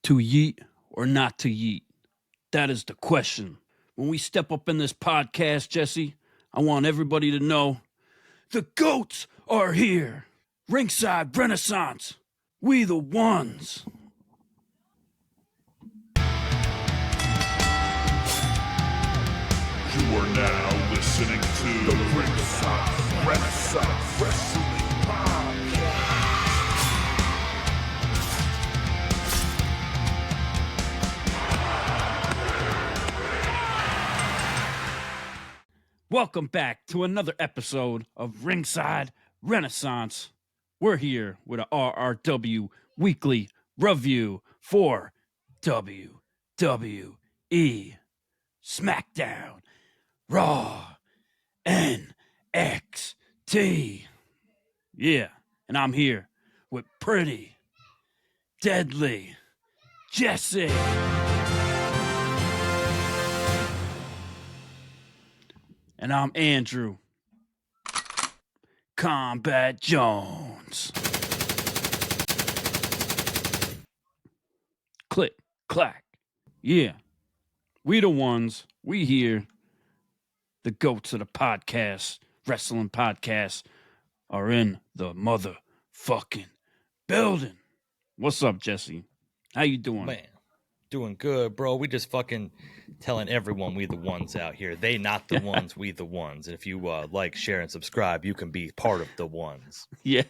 To yeet or not to yeet? That is the question. When we step up in this podcast, Jesse, I want everybody to know the GOATs are here. Ringside Renaissance. We the ones. You are now listening to the Ringside Renaissance Wrestling Podcast. Welcome back to another episode of Ringside Renaissance. We're here with a RRW weekly review for WWE Smackdown, Raw, NXT. Yeah, and I'm here with pretty, deadly Jesse. And I'm Andrew Kombat Jones. Click, clack. Yeah. We the ones. We here. The GOATs of the podcast, wrestling podcast, are in the motherfucking building. What's up, Jesse? How you doing? Man, doing good, bro. We just fucking telling everyone we the ones out here. They not the ones, we the ones. And if you like, share, and subscribe, you can be part of the ones. Yeah,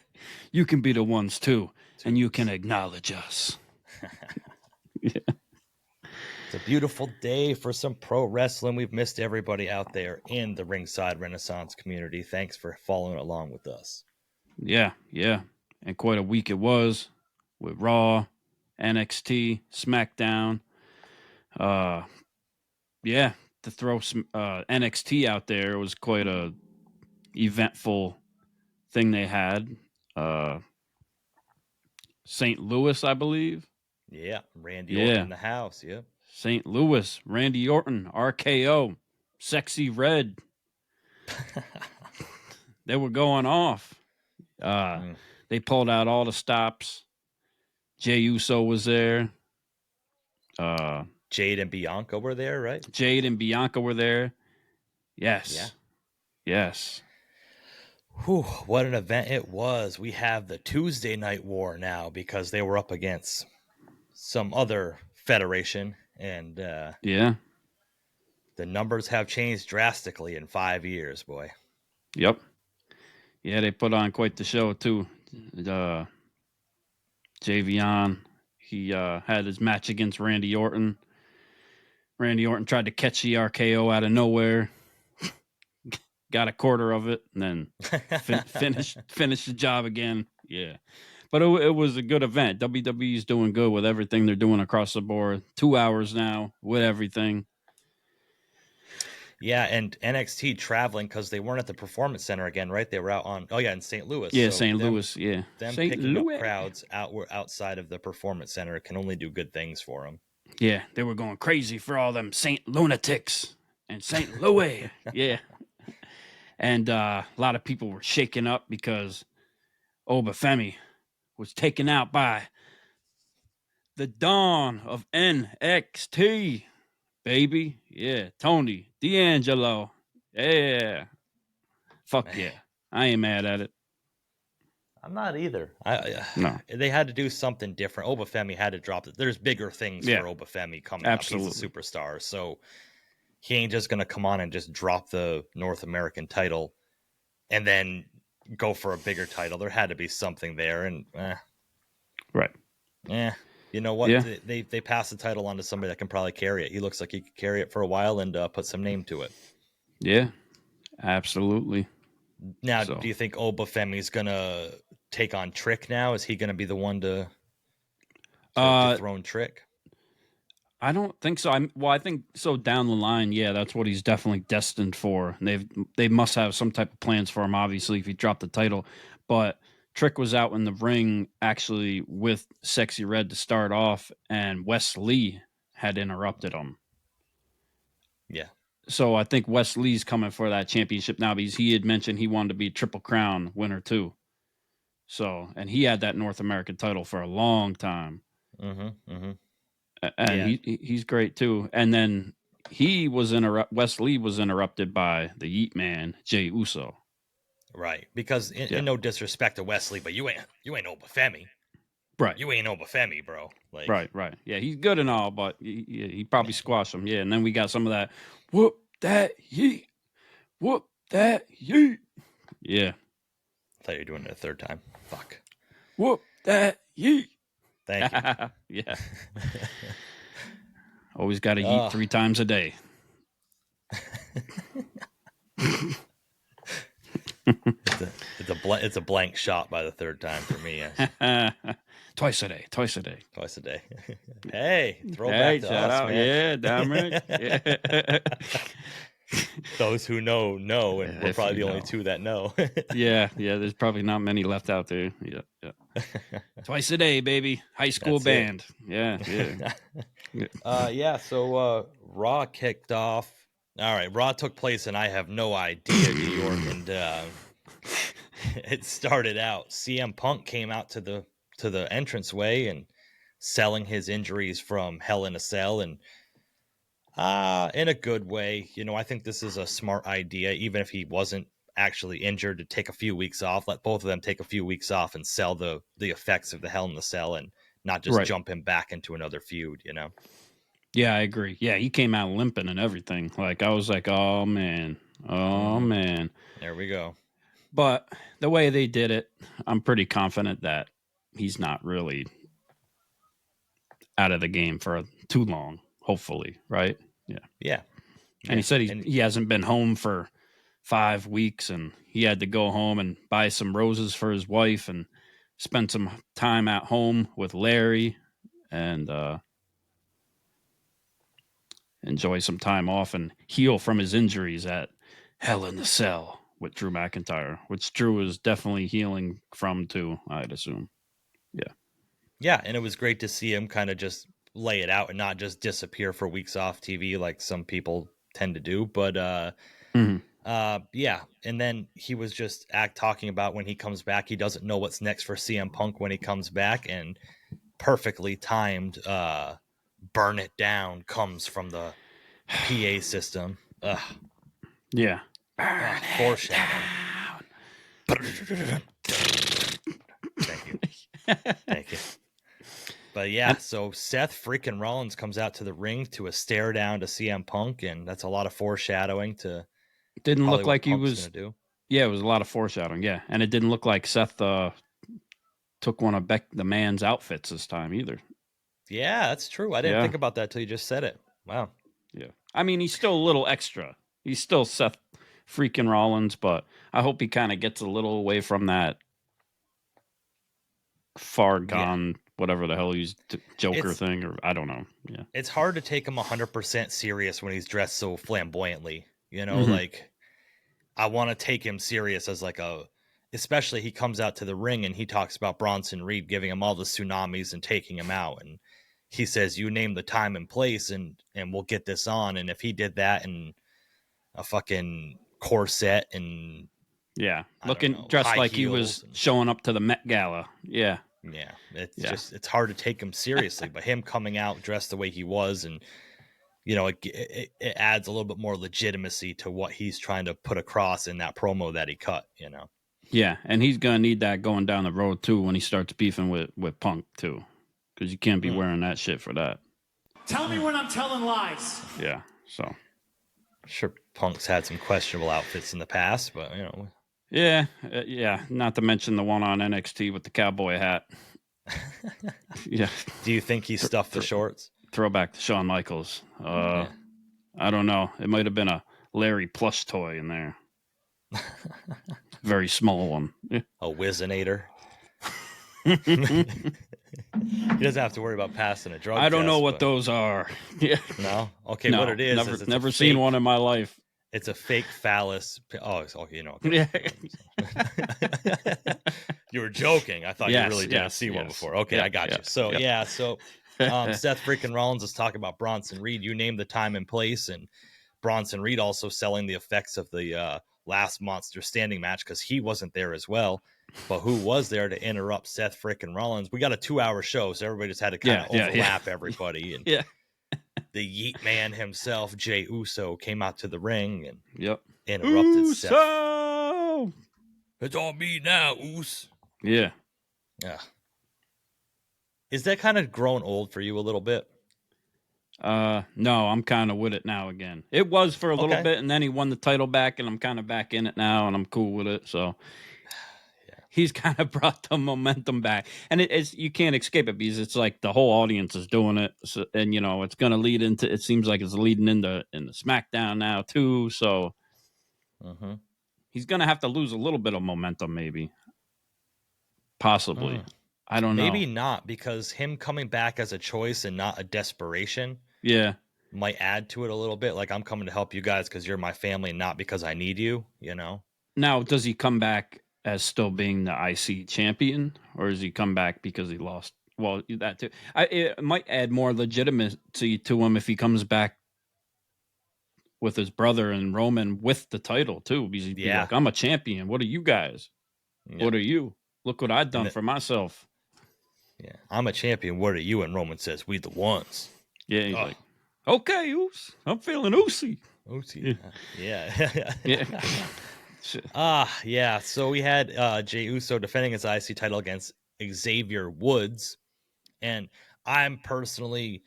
you can be the ones too, and you can acknowledge us. Yeah. It's a beautiful day for some pro wrestling. We've missed everybody out there in the Ringside Renaissance community. Thanks for following along with us. Yeah. And quite a week it was with Raw, NXT, SmackDown. Yeah, to throw some NXT out there, it was quite a eventful thing they had. St. Louis, I believe. Yeah, Randy Orton in the house. Yep. St. Louis, Randy Orton, RKO, sexyyred. They were going off. They pulled out all the stops. Jey Uso was there. Jade and Bianca were there, right? Jade and Bianca were there. Yes. Yeah. Yes. Whew, what an event it was. We have the Tuesday Night War now because they were up against some other federation. And yeah, the numbers have changed drastically in 5 years, boy. Yep. Yeah, they put on quite the show, too. Xavier, he had his match against Randy Orton. Randy Orton tried to catch the RKO out of nowhere. Got a quarter of it, and then finished the job again. Yeah. But it was a good event. WWE's doing good with everything they're doing across the board. 2 hours now with everything. Yeah, and NXT traveling because they weren't at the Performance Center again, right? They were out in St. Louis. Yeah, so St. Louis, yeah. Them St. picking Louis. up crowds outside of the Performance Center can only do good things for them. Yeah, they were going crazy for all them St. Lunatics and St. Louis. Yeah. And a lot of people were shaking up because Obafemi was taken out by the dawn of NXT, baby. Yeah, Tony D'Angelo. Yeah. Fuck Man. yeah. I ain't mad at it. I'm not either. No. They had to do something different. Obafemi had to drop it. There's bigger things for Obafemi coming Absolutely. up. He's a superstar. So he ain't just going to come on and just drop the North American title and then go for a bigger title. There had to be something there. And Right. you know what? Yeah. They passed the title on to somebody that can probably carry it. He looks like he could carry it for a while and put some name to it. Yeah, absolutely. Now, do you think Obafemi's going to take on Trick now? Is he going to be the one to dethrone Trick? I don't think so. I think so down the line. Yeah, that's what he's definitely destined for. And they must have some type of plans for him, obviously, if he dropped the title. But Trick was out in the ring actually with sexyyred to start off, and Wes Lee had interrupted him. Yeah. So I think Wes Lee's coming for that championship now because he had mentioned he wanted to be Triple Crown winner too. So, and he had that North American title for a long time. Mm-hmm. Mm-hmm. And he's great too. And then Wes Lee was interrupted by the Yeet Man, Jey Uso. Right. Because in no disrespect to Wesley, but you ain't no Bafemi. Right. You ain't no Bafemi, bro. Like, right. Yeah, he's good and all, but he probably squashed him. Yeah, and then we got some of that whoop that yeet. Whoop that yeet. Yeah. I thought you were doing it a third time. Fuck. Whoop that yeet. Thank you. Yeah. Always got to eat 3 times a day. It's a blank shot by the third time for me. Twice a day. Hey, throwback to us, out. man. Yeah, damn right. Yeah. Those who know, and we're probably the only two that know. yeah. There's probably not many left out there. Yeah. Twice a day, baby. High school band. Yeah. So Raw kicked off. All right, Raw took place, and I have no idea, New York, and it started out. CM Punk came out to the entranceway and selling his injuries from Hell in a Cell, and in a good way. I think this is a smart idea, even if he wasn't actually injured, to take a few weeks off, let both of them take a few weeks off and sell the effects of the Hell in the Cell and not just jump him back into another feud, Yeah, I agree. Yeah, he came out limping and everything. Like, I was like, oh man. There we go. But the way they did it, I'm pretty confident that he's not really out of the game for too long, hopefully, right? Yeah. And he said he hasn't been home for 5 weeks, and he had to go home and buy some roses for his wife and spend some time at home with Larry and enjoy some time off and heal from his injuries at Hell in the Cell with Drew McIntyre, which Drew is definitely healing from too, I'd assume. Yeah, and it was great to see him kind of just lay it out and not just disappear for weeks off TV like some people tend to do. But and then he was just talking about when he comes back, he doesn't know what's next for CM Punk when he comes back, and perfectly timed "Burn It Down" comes from the PA system. Yeah. Foreshadowing. Thank you. But yeah, so Seth freaking Rollins comes out to the ring to a stare down to CM Punk, and that's a lot of foreshadowing to. Didn't look like he was gonna do. Yeah, it was a lot of foreshadowing. Yeah, and it didn't look like Seth took one of the man's outfits this time either. Yeah, that's true. I didn't think about that till you just said it. Wow. Yeah, I mean, he's still a little extra. He's still Seth freaking Rollins, but I hope he kind of gets a little away from that far gone, whatever the hell he's Joker thing, or I don't know. Yeah, it's hard to take him 100% serious when he's dressed so flamboyantly. Like I want to take him serious as like especially he comes out to the ring and he talks about Bronson Reed giving him all the tsunamis and taking him out, and he says, "You name the time and place, and we'll get this on." And if he did that in a fucking corset and dressed like he was showing up to the Met Gala, it's hard to take him seriously. But him coming out dressed the way he was, and it adds a little bit more legitimacy to what he's trying to put across in that promo that he cut. Yeah, and he's gonna need that going down the road too when he starts beefing with Punk too, because you can't be wearing that shit for that. Tell me when I'm telling lies. Yeah, so sure, Punk's had some questionable outfits in the past, but Yeah. Not to mention the one on NXT with the cowboy hat. Yeah. Do you think he stuffed the shorts? Throwback to Shawn Michaels. I don't know. It might have been a Larry plush toy in there. Very small one. Yeah. A Wizinator. He doesn't have to worry about passing a drug test. I don't know what those are. Yeah. No? Okay, what it is never seen one in my life. It's a fake phallus. Oh, okay, Yeah. You were joking. I thought you really didn't see one before. Okay, I got you. So, Seth freaking Rollins is talking about Bronson Reed. You named the time and place, and Bronson Reed also selling the effects of the last Monster Standing match because he wasn't there as well. But who was there to interrupt Seth frickin' Rollins? We got a 2-hour show, so everybody just had to kind of overlap everybody. And Yeah. the Yeet Man himself, Jey Uso, came out to the ring and interrupted Seth. Uso! It's on me now, Us. Yeah. Yeah. Is that kind of grown old for you a little bit? No, I'm kind of with it now again. It was for a little bit, and then he won the title back, and I'm kind of back in it now, and I'm cool with it. So he's kind of brought the momentum back, and it's you can't escape it because it's like the whole audience is doing it, so, and you know it's going to lead into. It seems like it's leading into the SmackDown now too. So he's going to have to lose a little bit of momentum, maybe, possibly. I don't know. Maybe not, because him coming back as a choice and not a desperation. Yeah. Might add to it a little bit. Like, I'm coming to help you guys because you're my family, not because I need you, you know? Now, does he come back as still being the IC champion, or does he come back because he lost? Well, that too. It might add more legitimacy to him if he comes back with his brother and Roman with the title too. Because he'd be like, I'm a champion. What are you guys? Yeah. What are you? Look what I've done for myself. Yeah, I'm a champion. What are you? And Roman says, we the ones. Yeah, he's like, okay, Oos. I'm feeling Oosy. Oosy. Yeah. Yeah. Yeah. So we had Jey Uso defending his IC title against Xavier Woods. And I'm personally,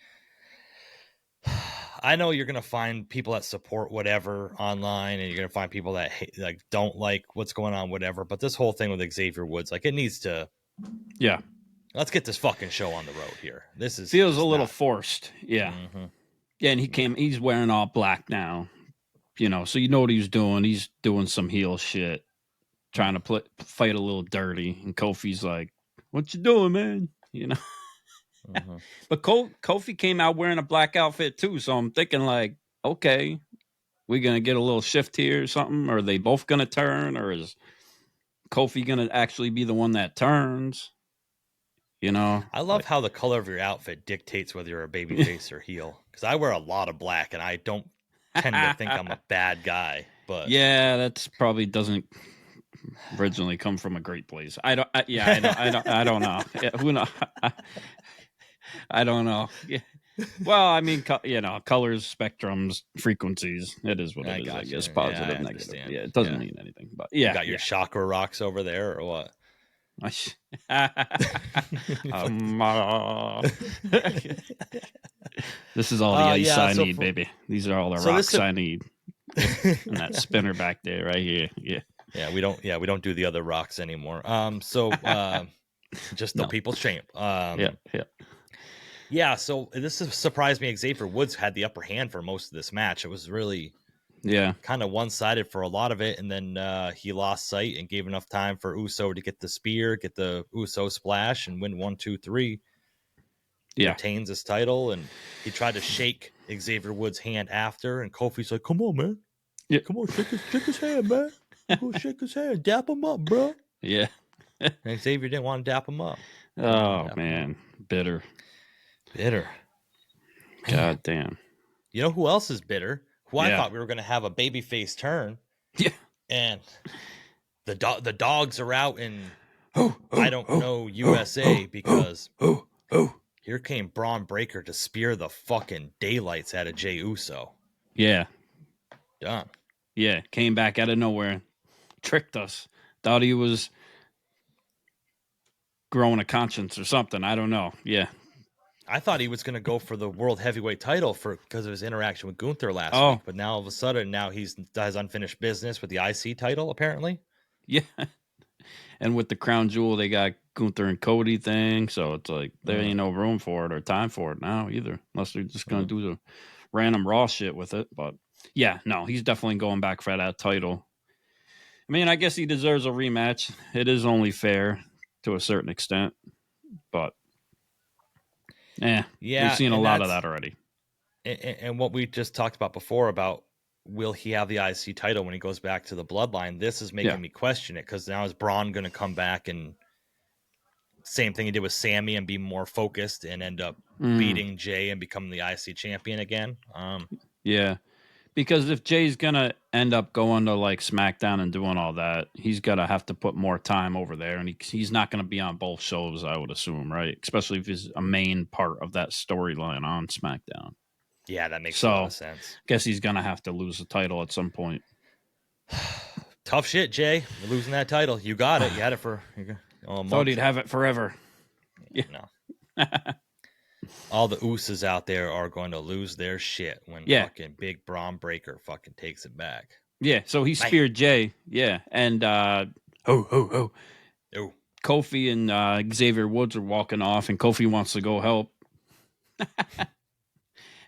I know you're going to find people that support whatever online, and you're going to find people that like don't like what's going on, whatever. But this whole thing with Xavier Woods, like, it needs to. Yeah. Let's get this fucking show on the road here. This is feels a little forced. Yeah. Yeah, and he's wearing all black now. You know, so you know what he's doing. He's doing some heel shit, trying to fight a little dirty. And Kofi's like, what you doing, man? You know? But Kofi came out wearing a black outfit too. So I'm thinking like, okay, we're going to get a little shift here or something. Or are they both going to turn? Or is Kofi going to actually be the one that turns? You know, I love how the color of your outfit dictates whether you're a babyface or heel. Because I wear a lot of black, and I don't tend to think I'm a bad guy. But yeah, that's probably doesn't originally come from a great place. I don't know. Yeah, who knows? I don't know. Yeah. Well, I mean, colors, spectrums, frequencies. It is what it is. I guess positive, negative. Yeah, it doesn't mean anything. But yeah, you got your chakra rocks over there, or what? This is all the ice I need, baby. These are all the rocks I need. And that spinner back there, right here. Yeah. We don't do the other rocks anymore. Just the people's champ. Yeah. So this surprised me. Xavier Woods had the upper hand for most of this match. It was really. Yeah, kind of one-sided for a lot of it, and then he lost sight and gave enough time for Uso to get the spear, get the Uso splash, and win 1, 2, 3. He retains his title, and he tried to shake Xavier Woods' hand after, and Kofi's like, "Come on, man, come on, shake his hand, man, go shake his hand, dap him up, bro." Yeah, and Xavier didn't want to dap him up. Oh man, bitter. God damn. You know who else is bitter? Who I thought we were going to have a babyface turn. Yeah. And the dogs are out in, I don't know, USA, because here came Bron Breakker to spear the fucking daylights out of Jey Uso. Yeah. Done. Yeah. Came back out of nowhere. Tricked us. Thought he was growing a conscience or something. I don't know. Yeah. I thought he was going to go for the world heavyweight title because of his interaction with Gunther last week, but now all of a sudden, he has unfinished business with the IC title, apparently. Yeah, and with the crown jewel, they got Gunther and Cody thing, so it's like there ain't no room for it or time for it now either, unless they're just going to do the random Raw shit with it. But yeah, no, he's definitely going back for that title. I mean, I guess he deserves a rematch. It is only fair to a certain extent, but. Yeah, we've seen a lot of that already. And what we just talked about before about will he have the IC title when he goes back to the Bloodline? This is making me question it, because now is Braun going to come back and same thing he did with Sammy and be more focused and end up beating Jey and becoming the IC champion again? Yeah, Because if Jay's gonna end up going to like SmackDown and doing all that, he's gonna have to put more time over there, and he's not gonna be on both shows, I would assume, right? Especially if he's a main part of that storyline on SmackDown. Yeah, that makes a lot of sense. Guess he's gonna have to lose the title at some point. Tough shit, Jay. You're losing that title. You got it. You had it for a month. Thought he'd have it forever. Yeah. No. All the Usos out there are going to lose their shit when fucking big Bron Breakker fucking takes it back. Yeah, so he speared Jay. Yeah, and Oh. Kofi and Xavier Woods are walking off, and Kofi wants to go help.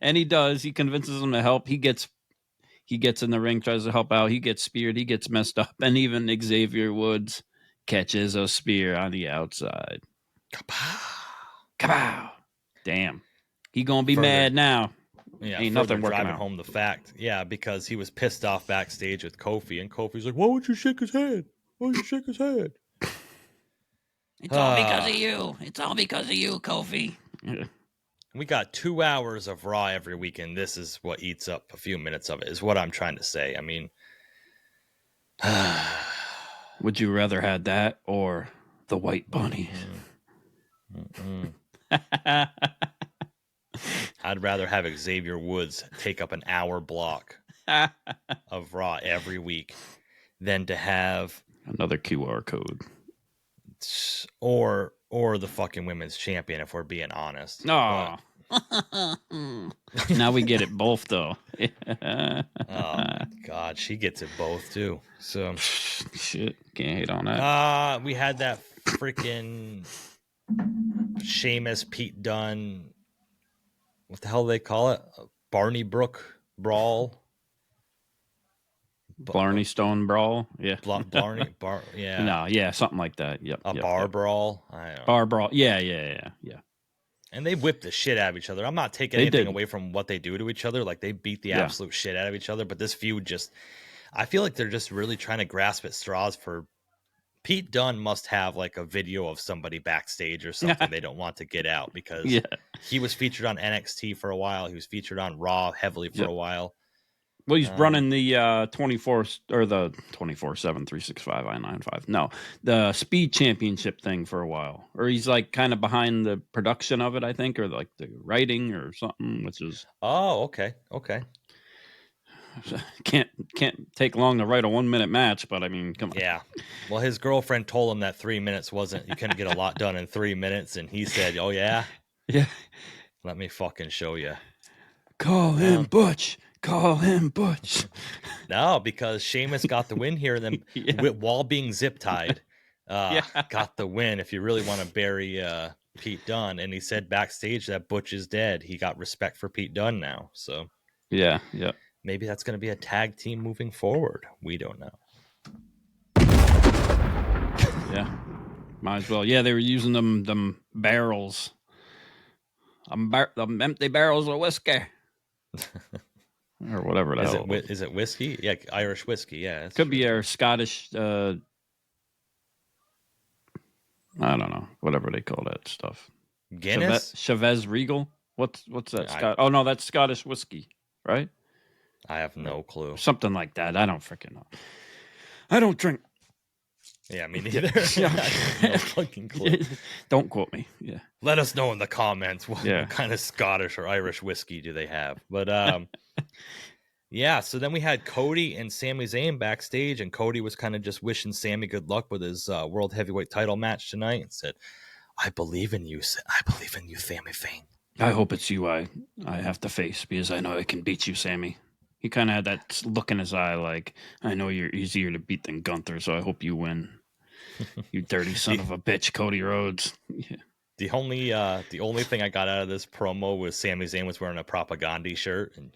And he does. He convinces him to help. He gets in the ring, tries to help out. He gets speared. He gets messed up. And even Xavier Woods catches a spear on the outside. Kapow. Kapow. Damn. He gonna be mad now. Yeah, ain't nothing working driving out. home the fact. Yeah, because he was pissed off backstage with Kofi, and Kofi's like, "Why would you shake his head? Why would you shake his head?" It's all because of you. It's all because of you, Kofi. Yeah. We got 2 hours of Raw every week, and this is what eats up a few minutes of it, is what I'm trying to say. I mean, would you rather have that or the White Bunny? I'd rather have Xavier Woods take up an hour block of Raw every week than to have another QR code or the fucking women's champion, if we're being honest. No. Now we get it both though. Oh God, she gets it both too. So shit, can't hate on that. We had that freaking Sheamus Pete Dunne. What the hell do they call it? Barney Brook brawl. Blarney Stone brawl. Yeah. Yeah. No, yeah, something like that. Yep. Bar brawl. I don't know. Bar brawl. Yeah. And they whip the shit out of each other. I'm not taking anything away from what they do to each other. Like, they beat the absolute shit out of each other. But this feud just, I feel like they're just really trying to grasp at straws for. Pete Dunne must have like a video of somebody backstage or something they don't want to get out, because he was featured on NXT for a while. He was featured on Raw heavily for a while. Well, he's running the 24 or the 24/7 365 I-95. No, the Speed Championship thing for a while, or he's like kind of behind the production of it, I think, or like the writing or something, which is okay. Can't take long to write a 1 minute match, but I mean, come on. Yeah. Well, his girlfriend told him that 3 minutes wasn't, you couldn't get a lot done in 3 minutes. And he said, "Oh yeah. Yeah. Let me fucking show you. Call him Butch. Call him Butch." No, because Sheamus got the win here, and then while being zip tied, got the win. If you really want to bury Pete Dunne, and he said backstage that Butch is dead. He got respect for Pete Dunne now. So yeah. Maybe that's going to be a tag team moving forward. We don't know. Yeah, might as well. Yeah, they were using them barrels, them empty barrels of whiskey, or whatever the hell. Is it whiskey? Yeah, Irish whiskey. Yeah, could be our Scottish. I don't know, whatever they call that stuff. Guinness, Chavez Regal. What's that? Oh no, that's Scottish whiskey, right? I have no clue. Something like that. I don't freaking know. I don't drink. Yeah, me neither. No fucking clue. Don't quote me. Yeah. Let us know in the comments what kind of Scottish or Irish whiskey do they have. But so then we had Cody and Sami Zayn backstage, and Cody was kind of just wishing Sammy good luck with his World Heavyweight title match tonight, and said, "I believe in you. I believe in you, Sami Zayn. I hope it's you I have to face, because I know I can beat you, Sammy." He kind of had that look in his eye like, "I know you're easier to beat than Gunther, so I hope you win. You dirty son of a bitch, Cody Rhodes." Yeah. The only thing I got out of this promo was Sami Zayn was wearing a Propaganda shirt. And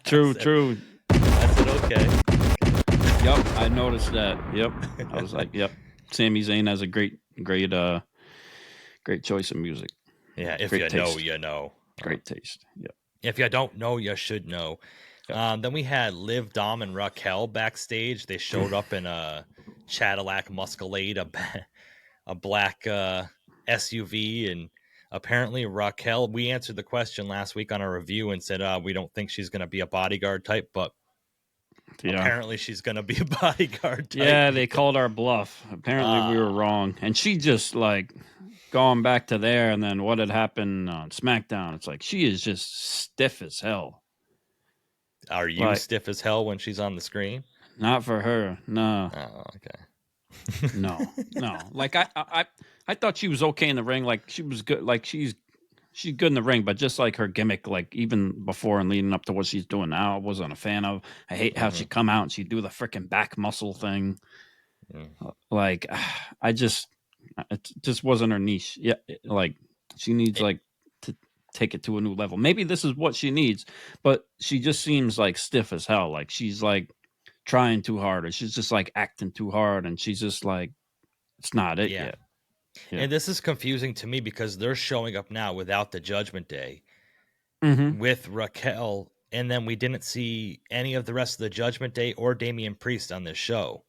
true. True. I said, okay. Yep, I noticed that. Yep. I was like, yep. Sami Zayn has a great choice of music. Yeah, if great you taste. know, you know. Great taste. Yep. If you don't know, you should know. Then we had Liv, Dom, and Raquel backstage. They showed up in a Cadillac Muscalade, a black SUV, and apparently Raquel, we answered the question last week on our review and said we don't think she's going to be a bodyguard type, but apparently she's going to be a bodyguard type. Yeah, they called our bluff. Apparently we were wrong. And she just like going back to there, and then what had happened on SmackDown. It's like she is just stiff as hell. Are you stiff as hell when she's on the screen? Not for her. No. Oh, okay. No. Like I thought she was okay in the ring. Like she was good. Like she's good in the ring, but just like her gimmick, like even before and leading up to what she's doing now, I wasn't a fan of. I hate how she come out and she do the freaking back muscle thing. Like it just wasn't her niche. Yeah, like she needs like to take it to a new level. Maybe this is what she needs, but she just seems like stiff as hell. Like she's like trying too hard, or she's just like acting too hard, and she's just like, it's not it yet. Yeah. And this is confusing to me because they're showing up now without the Judgment Day with Raquel, and then we didn't see any of the rest of the Judgment Day or Damian Priest on this show.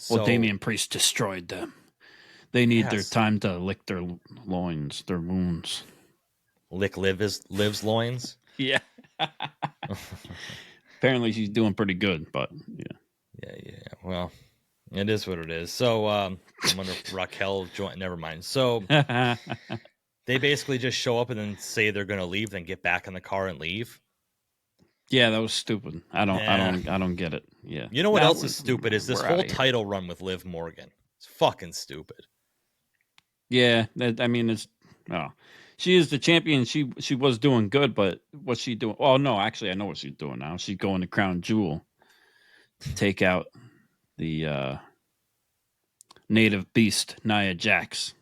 Well, Damian Priest destroyed them. They need their time to lick their loins, their wounds. Lick Liv's loins? Yeah. Apparently she's doing pretty good, but yeah. Well, it is what it is. So I wonder if Raquel joined. Never mind. So they basically just show up and then say they're going to leave, then get back in the car and leave. Yeah, that was stupid. I don't get it. Yeah. You know what else is stupid is this whole title run with Liv Morgan. It's fucking stupid. Yeah, I mean she is the champion. She was doing good, but what's she doing? Oh no, actually I know what she's doing now. She's going to Crown Jewel to take out the native beast Nia Jax.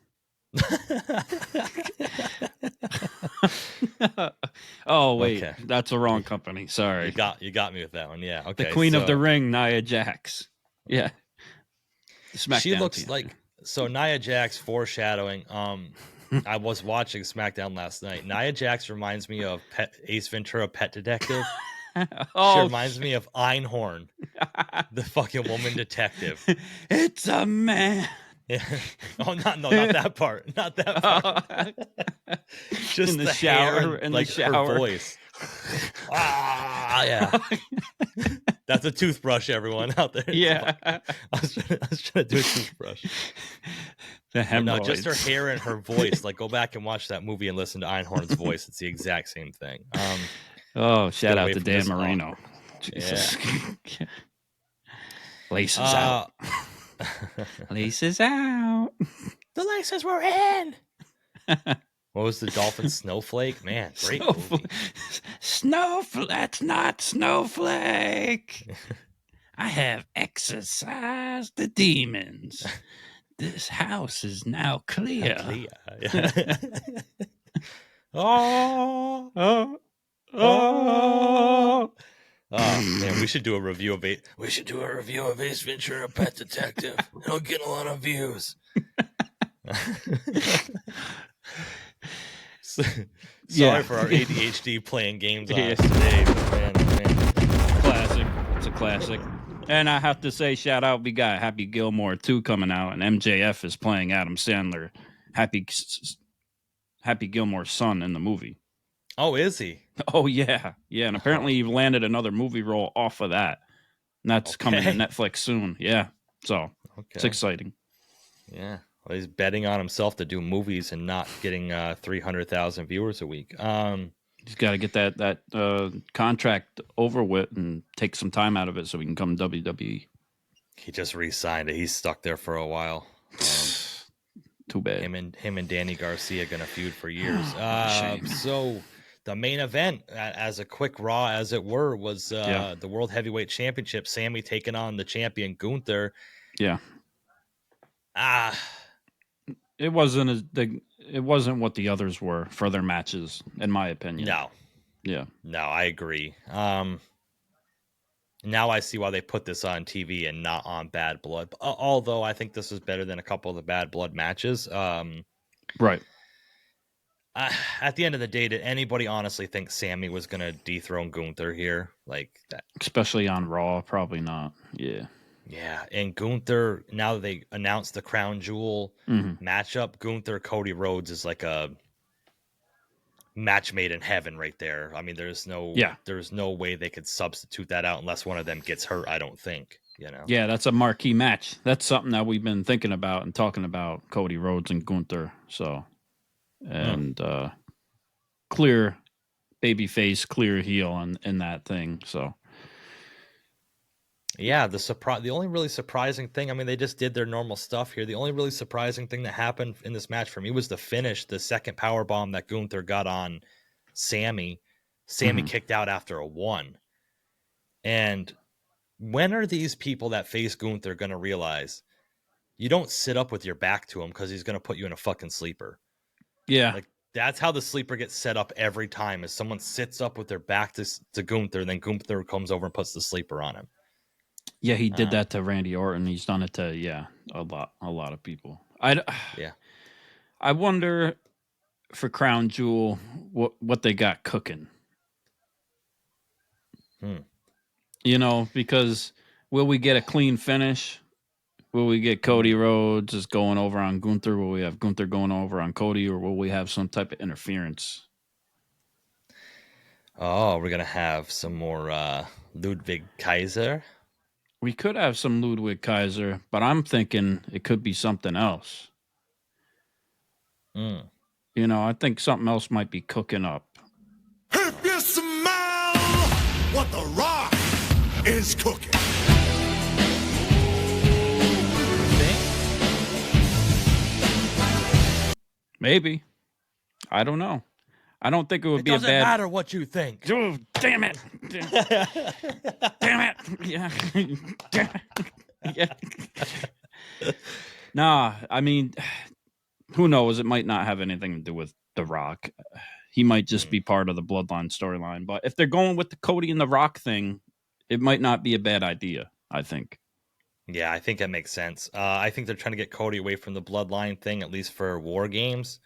Oh wait, that's the wrong company. Sorry, you got me with that one. Yeah, okay. The Queen of the Ring, Nia Jax. Yeah, SmackDown she looks like Nia Jax. Foreshadowing. I was watching SmackDown last night. Nia Jax reminds me of Ace Ventura: Pet Detective. She reminds me of Einhorn, the fucking woman detective. It's a man. Yeah. Oh, not that part. Not that part. Just in the shower. In the shower. Her voice. Yeah. That's a toothbrush, everyone out there. Yeah. I was trying to do a toothbrush. The hemorrhoids. No, just her hair and her voice. Like, go back and watch that movie and listen to Einhorn's voice. It's the exact same thing. Shout out to Dan Marino. Jesus. Yeah. Laces out. Laces out. The laces were in. What was the dolphin? Snowflake? Man, great movie. Snowflake. That's not Snowflake. I have exorcised the demons. This house is now clear. Oh, man, we should do a review of it. We should do a review of Ace Ventura: Pet Detective. It'll get a lot of views. Sorry for our ADHD playing games on us today. Man. Classic. It's a classic. And I have to say, shout out, we got Happy Gilmore 2 coming out, and MJF is playing Adam Sandler, Happy Gilmore's son in the movie. Oh, is he? Oh, yeah. Yeah, and apparently he landed another movie role off of that. And that's coming to Netflix soon. Yeah, so it's exciting. Yeah, well, he's betting on himself to do movies and not getting 300,000 viewers a week. He's got to get that contract over with and take some time out of it so he can come to WWE. He just re-signed it. He's stuck there for a while. Too bad. Him and Danny Garcia gonna feud for years. So the main event, as a quick Raw as it were, was the World Heavyweight Championship. Sammy taking on the champion Gunther. Yeah. It wasn't what the others were for their matches, in my opinion. No. Yeah. No, I agree. Now I see why they put this on TV and not on Bad Blood. Although I think this is better than a couple of the Bad Blood matches. Right. At the end of the day, did anybody honestly think Sammy was going to dethrone Gunther here? Like that? Especially on Raw, probably not. Yeah. Yeah, and Gunther, now that they announced the Crown Jewel matchup, Gunther Cody Rhodes is like a match made in heaven right there. I mean, there's no way they could substitute that out unless one of them gets hurt, I don't think, you know. Yeah, that's a marquee match. That's something that we've been thinking about and talking about, Cody Rhodes and Gunther. So, and clear babyface, clear heel in that thing. So, yeah, the only really surprising thing, I mean, they just did their normal stuff here. The only really surprising thing that happened in this match for me was the finish, the second power bomb that Gunther got on Sammy. Sammy kicked out after a 1. And when are these people that face Gunther going to realize you don't sit up with your back to him because he's going to put you in a fucking sleeper? yeah. Like, that's how the sleeper gets set up every time, is someone sits up with their back to Gunther, and then Gunther comes over and puts the sleeper on him. Yeah, he did that to Randy Orton. He's done it to a lot of people. I wonder for Crown Jewel what they got cooking. You know, because will we get a clean finish? Will we get Cody Rhodes is going over on Gunther? Will we have Gunther going over on Cody, or will we have some type of interference? Oh, we're gonna have some more Ludwig Kaiser. We could have some Ludwig Kaiser, but I'm thinking it could be something else. You know, I think something else might be cooking up. If you smell what the Rock is cooking. Maybe. I don't know. I don't think it would be a bad... It doesn't matter what you think. Oh, damn it. Damn it. Yeah. Yeah. Nah, I mean, who knows? It might not have anything to do with The Rock. He might just be part of the Bloodline storyline. But if they're going with the Cody and The Rock thing, it might not be a bad idea, I think. Yeah, I think that makes sense. I think they're trying to get Cody away from the Bloodline thing, at least for WarGames.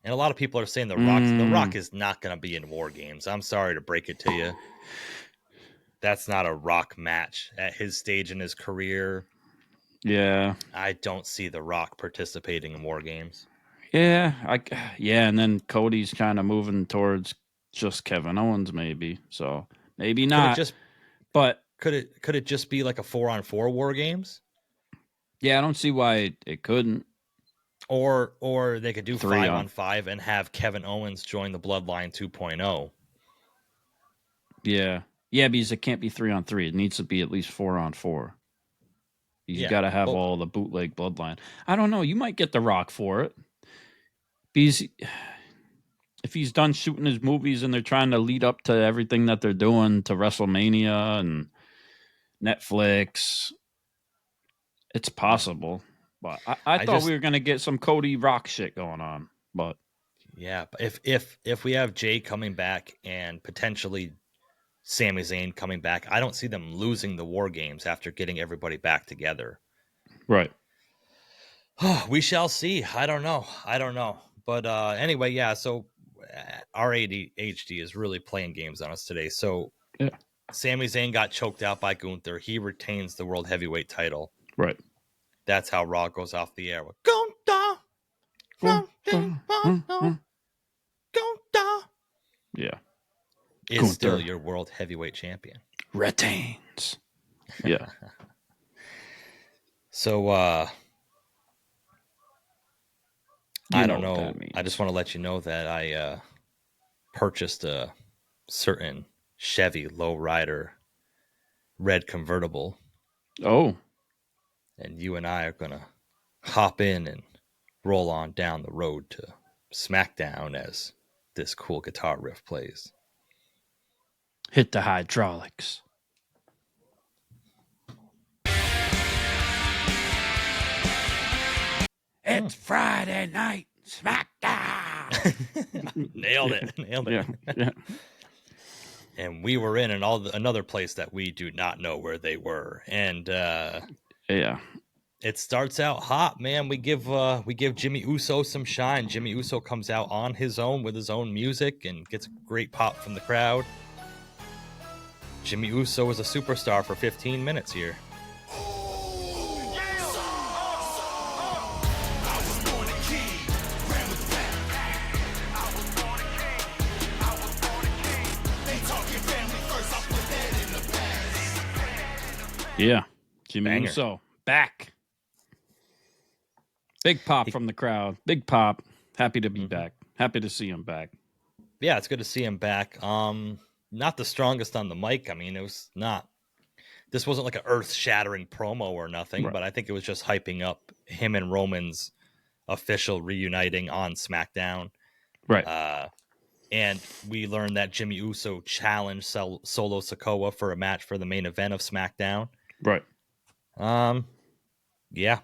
And a lot of people are saying The Rock is not going to be in WarGames. I'm sorry to break it to you. That's not a Rock match at his stage in his career. Yeah. I don't see The Rock participating in WarGames. Yeah, and then Cody's kind of moving towards just Kevin Owens, maybe. So maybe not. Could it just be like a 4-on-4 WarGames? Yeah, I don't see why it couldn't. Or they could do 5-on-5 and have Kevin Owens join the Bloodline 2.0. Yeah, because it can't be 3-on-3. It needs to be at least 4-on-4. You got to have all the bootleg Bloodline. I don't know. You might get The Rock for it. Because if he's done shooting his movies and they're trying to lead up to everything that they're doing to WrestleMania and Netflix, it's possible. But I thought we were going to get some Cody Rock shit going on. But yeah, but if we have Jey coming back and potentially Sami Zayn coming back, I don't see them losing the WarGames after getting everybody back together. Right. We shall see. I don't know. But anyway, yeah, so our ADHD is really playing games on us today. So yeah. Sami Zayn got choked out by Gunther. He retains the World Heavyweight title. Right. That's how Raw goes off the air with Gunther. Gunther. Yeah. Is Gunther still your World Heavyweight champion. Retains. Yeah. So, I don't know. I just want to let you know that I purchased a certain Chevy lowrider red convertible. Oh. And you and I are going to hop in and roll on down the road to SmackDown as this cool guitar riff plays. Hit the hydraulics. It's Friday night SmackDown. Nailed it. Yeah. And we were in another place that we do not know where they were. And yeah, it starts out hot, man. We give Jimmy Uso some shine. Jimmy Uso comes out on his own with his own music and gets a great pop from the crowd. Jimmy Uso is a superstar for 15 minutes here. Yeah. Jimmy Banger. Uso back. Big pop from the crowd. Big pop. Happy to be back. Happy to see him back. Yeah, it's good to see him back. Not the strongest on the mic. I mean, this wasn't like an earth-shattering promo or nothing, Right. but I think it was just hyping up him and Roman's official reuniting on SmackDown. Right. And we learned that Jimmy Uso challenged Solo Sikoa for a match for the main event of SmackDown. Right. Yeah.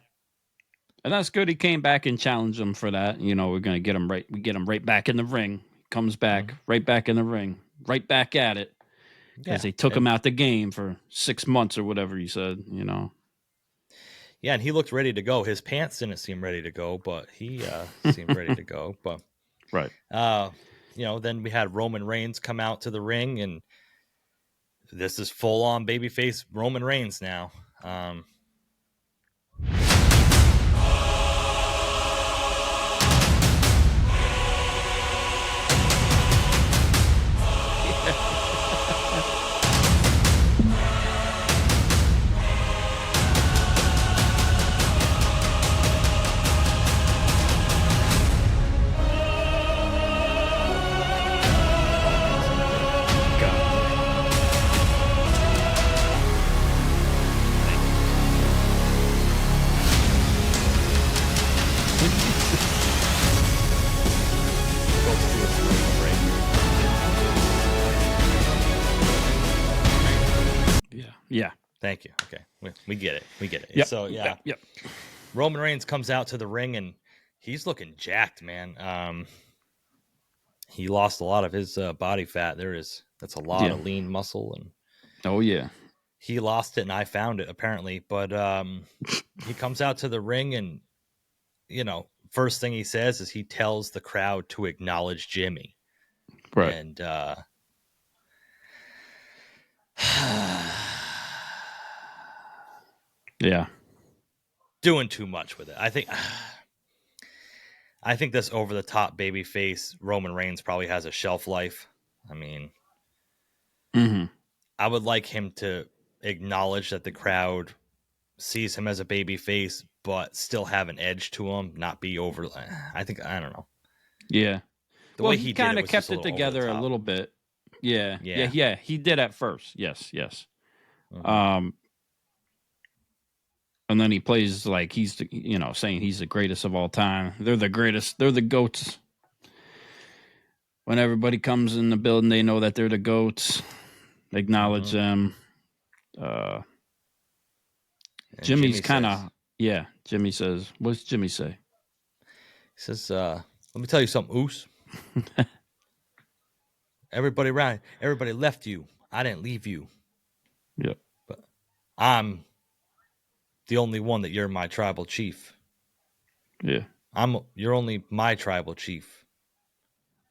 And that's good. He came back and challenged him for that. You know, we're gonna get him right. We get him right back in the ring. Comes back, right back in the ring, right back at it. Because they took him out the game for 6 months or whatever he said. You know. Yeah, and he looked ready to go. His pants didn't seem ready to go, but he seemed ready to go. But Right. then we had Roman Reigns come out to the ring, and this is full on babyface Roman Reigns now. Yeah. Thank you. Okay, we get it. We get it. Yep. So yeah, Yep. Roman Reigns comes out to the ring and he's looking jacked, man. He lost a lot of his body fat. That's a lot of lean muscle, and Oh yeah. he lost it, and I found it apparently. But he comes out to the ring, and first thing he says is he tells the crowd to acknowledge Jimmy, Right. and Yeah. doing too much with it. I think this over the top babyface Roman Reigns probably has a shelf life. I mean, I would like him to acknowledge that the crowd sees him as a babyface, but still have an edge to him, not be over. I don't know. Yeah. The Well, way he did kind of was kept just it together a little bit. Yeah. Yeah. Yeah. He did at first. Yes. And then he plays like he's saying he's the greatest of all time. They're the greatest. They're the GOATs. When everybody comes in the building, they know that they're the GOATs. Acknowledge them. Jimmy's kind of Jimmy says, "What's Jimmy say?" He says, "Let me tell you something, Oos. Everybody left you. I didn't leave you. Yep. But I'm the only one that you're my tribal chief. Yeah. You're only my tribal chief."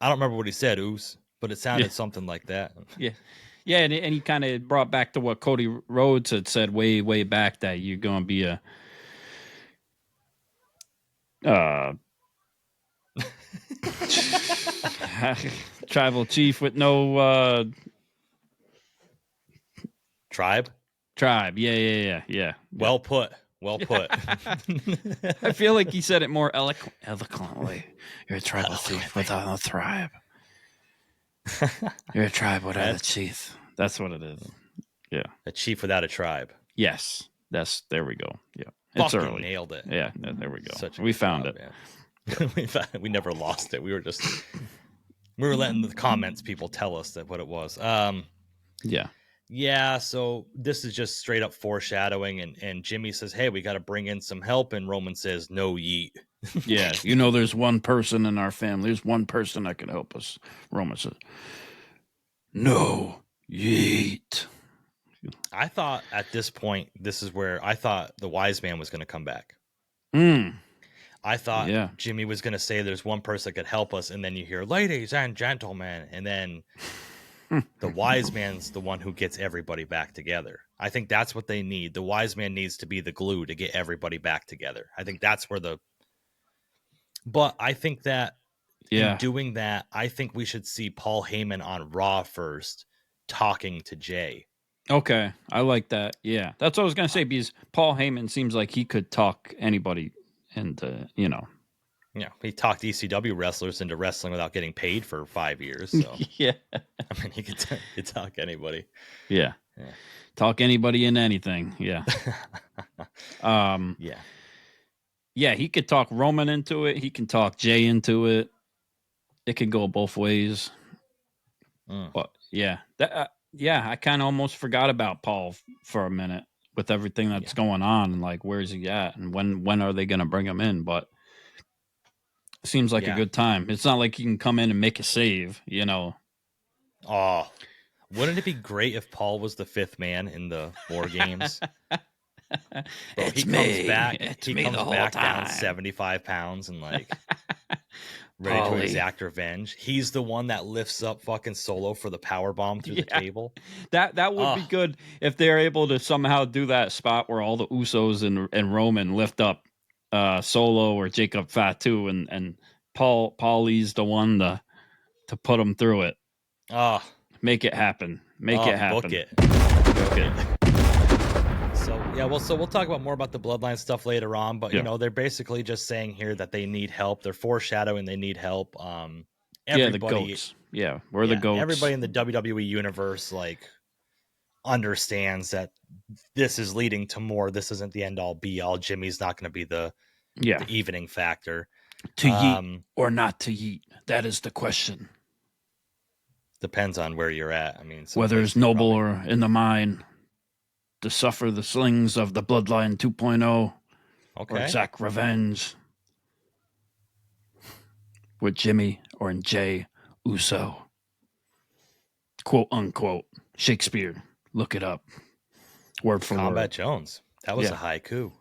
I don't remember what he said, Oos, but it sounded something like that. Yeah. Yeah, and he kind of brought back to what Cody Rhodes had said way, way back, that you're going to be a tribal chief with no Tribe? tribe. Yeah. Well put. I feel like he said it more eloquently. You're a tribal chief without a tribe. You're a tribe without a chief. That's what it is. Yeah. A chief without a tribe. Yes. There we go. Yeah. It's Fucking early. nailed it. Yeah. There we go. Such a We good found job, it. man. We never lost it. We were letting the comments people tell us what it was. Yeah. Yeah, so this is just straight up foreshadowing, and Jimmy says, "Hey, we got to bring in some help," and Roman says, "No, yeet." Yeah. There's one person in our family. There's one person that can help us. Roman says, "No, yeet." I thought at this point, this is where I thought the wise man was going to come back. I thought Jimmy was going to say there's one person that could help us, and then you hear, "Ladies and gentlemen," and then the wise man's the one who gets everybody back together. I think that's what they need. The wise man needs to be the glue to get everybody back together. I think that's where but I think that in doing that, I think we should see Paul Heyman on Raw first talking to Jey. Okay, I like that. Yeah, that's what I was gonna say because Paul Heyman seems like he could talk anybody into, He talked ECW wrestlers into wrestling without getting paid for 5 years. So yeah, I mean, he could talk anybody. yeah, Yeah. talk anybody into anything. Yeah, Yeah. yeah, he could talk Roman into it. He can talk Jay into it. It could go both ways. But yeah, I kind of almost forgot about Paul for a minute with everything that's going on and like where's he at and when are they going to bring him in? But seems like a good time. It's not like you can come in and make a save, Oh, wouldn't it be great if Paul was the fifth man in the WarGames? Bro, he comes back. He comes back down 75 pounds and like ready to exact revenge. He's the one that lifts up fucking Solo for the power bomb through the table. That would be good if they're able to somehow do that spot where all the Usos and Roman lift up Solo or Jacob Fatu and Paulie's the one to put him through it. Make it happen. Make it happen. Book it. Book it. So we'll talk about more about the Bloodline stuff later on, but they're basically just saying here that they need help. They're foreshadowing they need help. The goats. Yeah, we're the goats. Everybody in the WWE universe like understands that this is leading to more. This isn't the end all be all. Jimmy's not going to be the evening factor. To yeet or not to yeet? That is the question. Depends on where you're at. I mean, whether it's noble or in the mind to suffer the slings of the Bloodline 2.0 or exact revenge with Jimmy or Jey Uso. Quote unquote. Shakespeare. Look it up. Word for Kombat word. Jones. That was a haiku.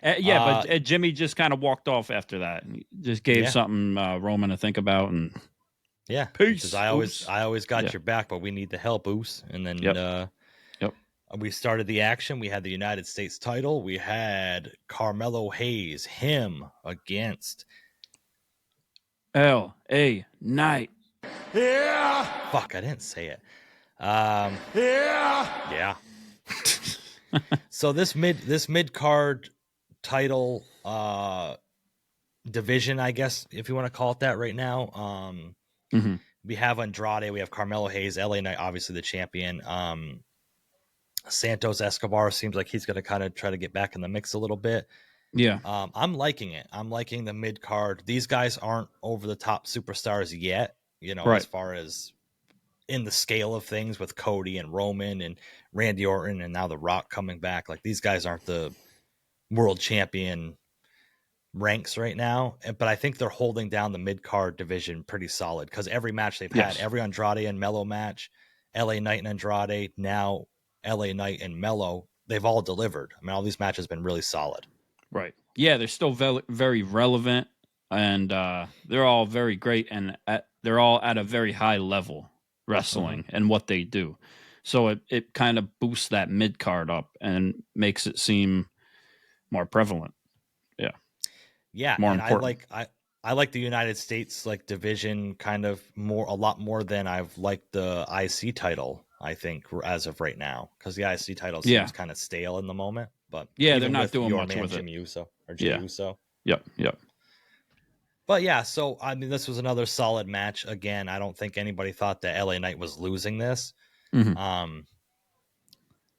But Jimmy just kind of walked off after that. And just gave something Roman to think about and peace. I always got your back, but we need the help, Oos. And then we started the action. We had the United States title. We had Carmelo Hayes, him against L.A. Knight. Yeah. Fuck, I didn't say it. Yeah. So this mid card title division, I guess, if you want to call it that right now. We have Andrade, we have Carmelo Hayes, LA Knight, obviously the champion. Santos Escobar seems like he's going to kind of try to get back in the mix a little bit. Yeah. I'm liking it. I'm liking the mid card. These guys aren't over the top superstars yet, as far as in the scale of things with Cody and Roman and Randy Orton and now The Rock coming back. Like these guys aren't the world champion ranks right now, but I think they're holding down the mid card division pretty solid because every match they've had, every Andrade and Melo match, LA Knight and Andrade, now LA Knight and Melo, they've all delivered. I mean, all these matches have been really solid. Right. Yeah, they're still very relevant, and they're all very great, and they're all at a very high level wrestling and what they do. So it kind of boosts that mid card up and makes it seem more prevalent. Yeah, more and important. I like the United States like division a lot more than I've liked the IC title. I think as of right now, because the IC title seems kind of stale in the moment. But they're not doing much with Jimmy Uso or Jey Uso. Yep. But so I mean, this was another solid match. Again, I don't think anybody thought that LA Knight was losing this.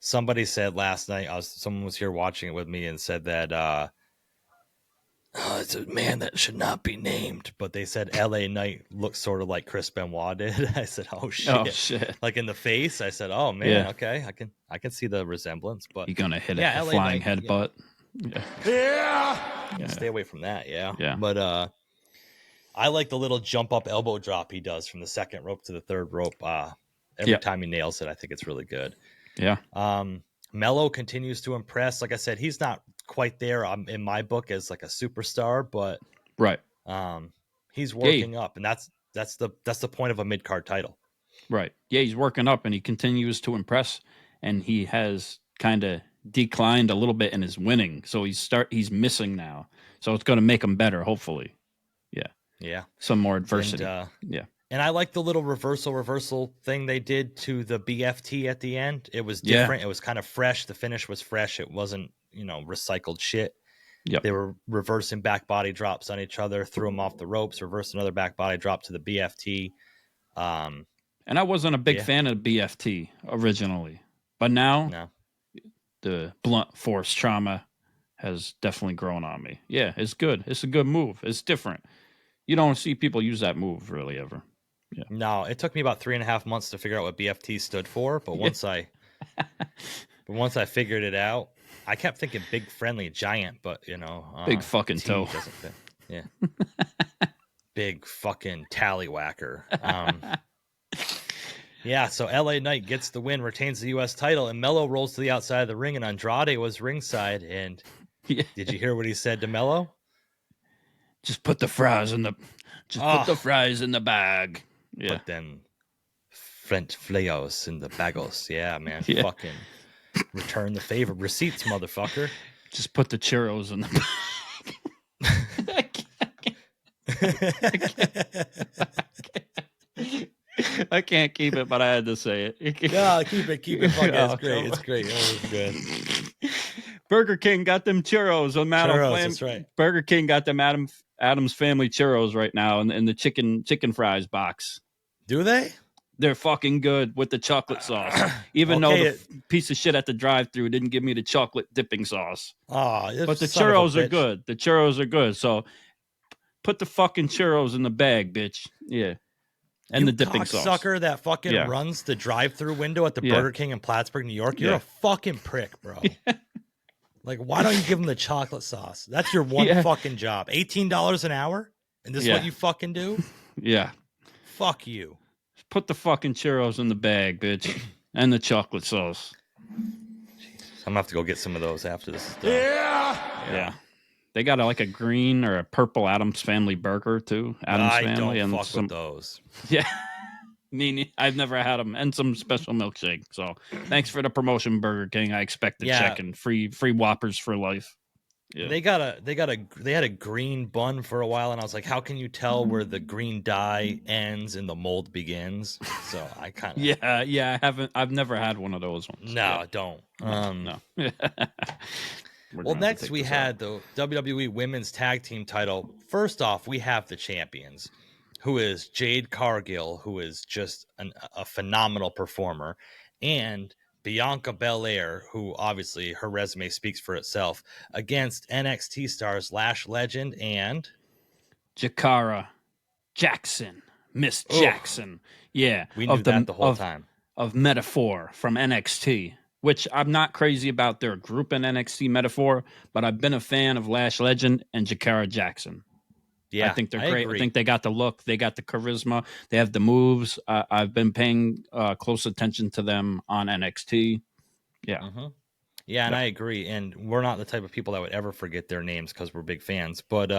Somebody said last night, someone was here watching it with me and said that it's a man that should not be named, but they said LA Knight looks sort of like Chris Benoit did. I said, oh shit. Like in the face. I said, oh man, okay, I can see the resemblance, but you're gonna hit a flying headbutt. Stay away from that. But I like the little jump up elbow drop he does from the second rope to the third rope. Every time he nails it, I think it's really good. Melo continues to impress. Like I said, he's not quite there in my book as like a superstar, but he's working up, and that's the point of a mid card title. Right. Yeah, he's working up, and he continues to impress, and he has kind of declined a little bit in his winning, so he's missing now. So it's going to make him better, hopefully. Yeah. Yeah. Some more adversity. And I like the little reversal thing they did to the BFT at the end. It was different. It was kind of fresh. The finish was fresh. It wasn't, recycled shit. Yep. They were reversing back body drops on each other, threw them off the ropes, reversed another back body drop to the BFT. And I wasn't a big fan of BFT originally, but now the blunt force trauma has definitely grown on me. Yeah, it's good. It's a good move. It's different. You don't see people use that move really ever. Yeah. No, it took me about 3.5 months to figure out what BFT stood for, but once I figured it out, I kept thinking big friendly giant, but big fucking T toe doesn't fit. Yeah. Big fucking tallywhacker. Yeah, so LA Knight gets the win, retains the US title, and Melo rolls to the outside of the ring, and Andrade was ringside. And did you hear what he said to Melo? Just put the fries in the put the fries in the bag. Yeah. Put them French flayos in the bagels. Yeah, man. Yeah. Fucking return the favor. Receipts, motherfucker. Just put the churros in the bag. I can't keep it, but I had to say it. No, keep it. Fuck, it's great. It's great. Oh, it's good. Burger King got them churros. That's right. Burger King got them Adam's Family churros right now in the chicken fries box. Do they? They're fucking good with the chocolate sauce. Even though the piece of shit at the drive-thru didn't give me the chocolate dipping sauce. Oh, but the churros are good. The churros are good. So put the fucking churros in the bag, bitch. Yeah. And the dipping sauce. Sucker that fucking runs the drive-thru window at the Burger King in Plattsburgh, New York. You're a fucking prick, bro. Like, why don't you give them the chocolate sauce? That's your one fucking job. $18 an hour? And this is what you fucking do? Yeah. Fuck you. Put the fucking churros in the bag, bitch. And the chocolate sauce. Jesus. I'm gonna have to go get some of those after this is done. Yeah. They got a green or a purple Adam's Family burger too. Family don't fuck with those. Yeah. I've never had them, and some special milkshake. So thanks for the promotion, Burger King. I expect a check and free Whoppers for life. Yeah. They had a green bun for a while, and I was like, how can you tell where the green dye ends and the mold begins? So I kind of I've never had one of those ones. No, don't. No. Well, next we had the WWE Women's Tag Team title. First off, we have the champions, who is Jade Cargill, who is just a phenomenal performer, and Bianca Belair, who obviously her resume speaks for itself, against NXT stars Lash Legend and Jakara Jackson, Miss Jackson. Yeah, we knew that the whole time. Of Metaphor from NXT, which I'm not crazy about their group in NXT Metaphor, but I've been a fan of Lash Legend and Jakara Jackson. Yeah, I think they're great. Agree. I think they got the look, they got the charisma, they have the moves. I've been paying close attention to them on NXT. Yeah. Mm-hmm. Yeah, and I agree. And we're not the type of people that would ever forget their names because we're big fans. But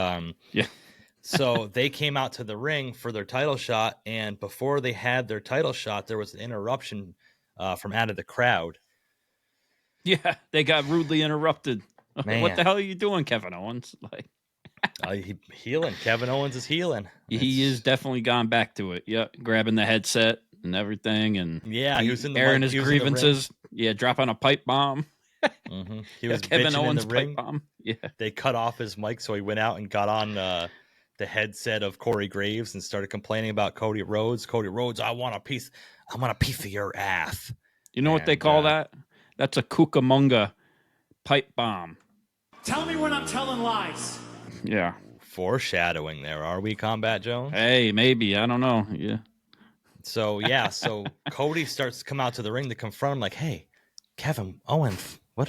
so they came out to the ring for their title shot, and before they had their title shot, there was an interruption from out of the crowd. Yeah, they got rudely interrupted. Man. What the hell are you doing, Kevin Owens? Healing. Kevin Owens is healing. He is definitely gone back to it. Yeah, grabbing the headset and everything, and he was in the airing his grievances. Dropping a pipe bomb. Mm-hmm. He was Kevin Owens in the ring. pipe bomb. Yeah, they cut off his mic, so he went out and got on the headset of Corey Graves and started complaining about Cody Rhodes. Cody Rhodes, I want a piece of your ass. You know what they call that? That's a Cucamonga pipe bomb. Tell me when I'm telling lies. Yeah. Foreshadowing there, are we, Kombat Jones? Hey, maybe. I don't know. Yeah. So Cody starts to come out to the ring to confront him like, hey, Kevin Owens, why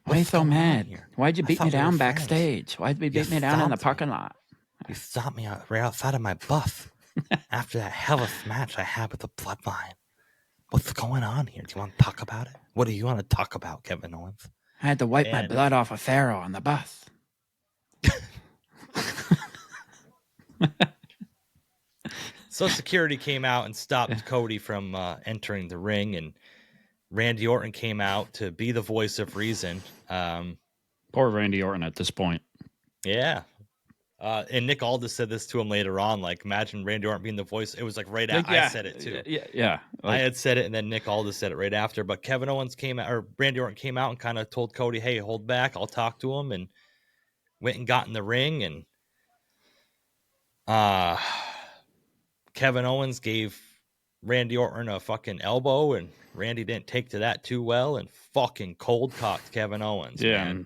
are you so mad? Why'd you beat me down backstage? Why'd you beat me down in the parking lot? You stopped me right outside of my bus after that hellish match I had with the Bloodline. What's going on here? Do you want to talk about it? What do you want to talk about, Kevin Owens? I had to wipe my blood off of Pharaoh on the bus. So security came out and stopped Cody from entering the ring, and Randy Orton came out to be the voice of reason. Poor Randy Orton at this point. Yeah. And Nick Aldis said this to him later on. Like, imagine Randy Orton being the voice. It was like right Like, after I said it too. Yeah. I Like, had said it, and then Nick Aldis said it right after. But Kevin Owens came out, or Randy Orton came out and kind of told Cody, "Hey, hold back. I'll talk to him." And went and got in the ring, and Kevin Owens gave Randy Orton a fucking elbow, and Randy didn't take to that too well, and fucking cold cocked Kevin Owens. yeah. Man. And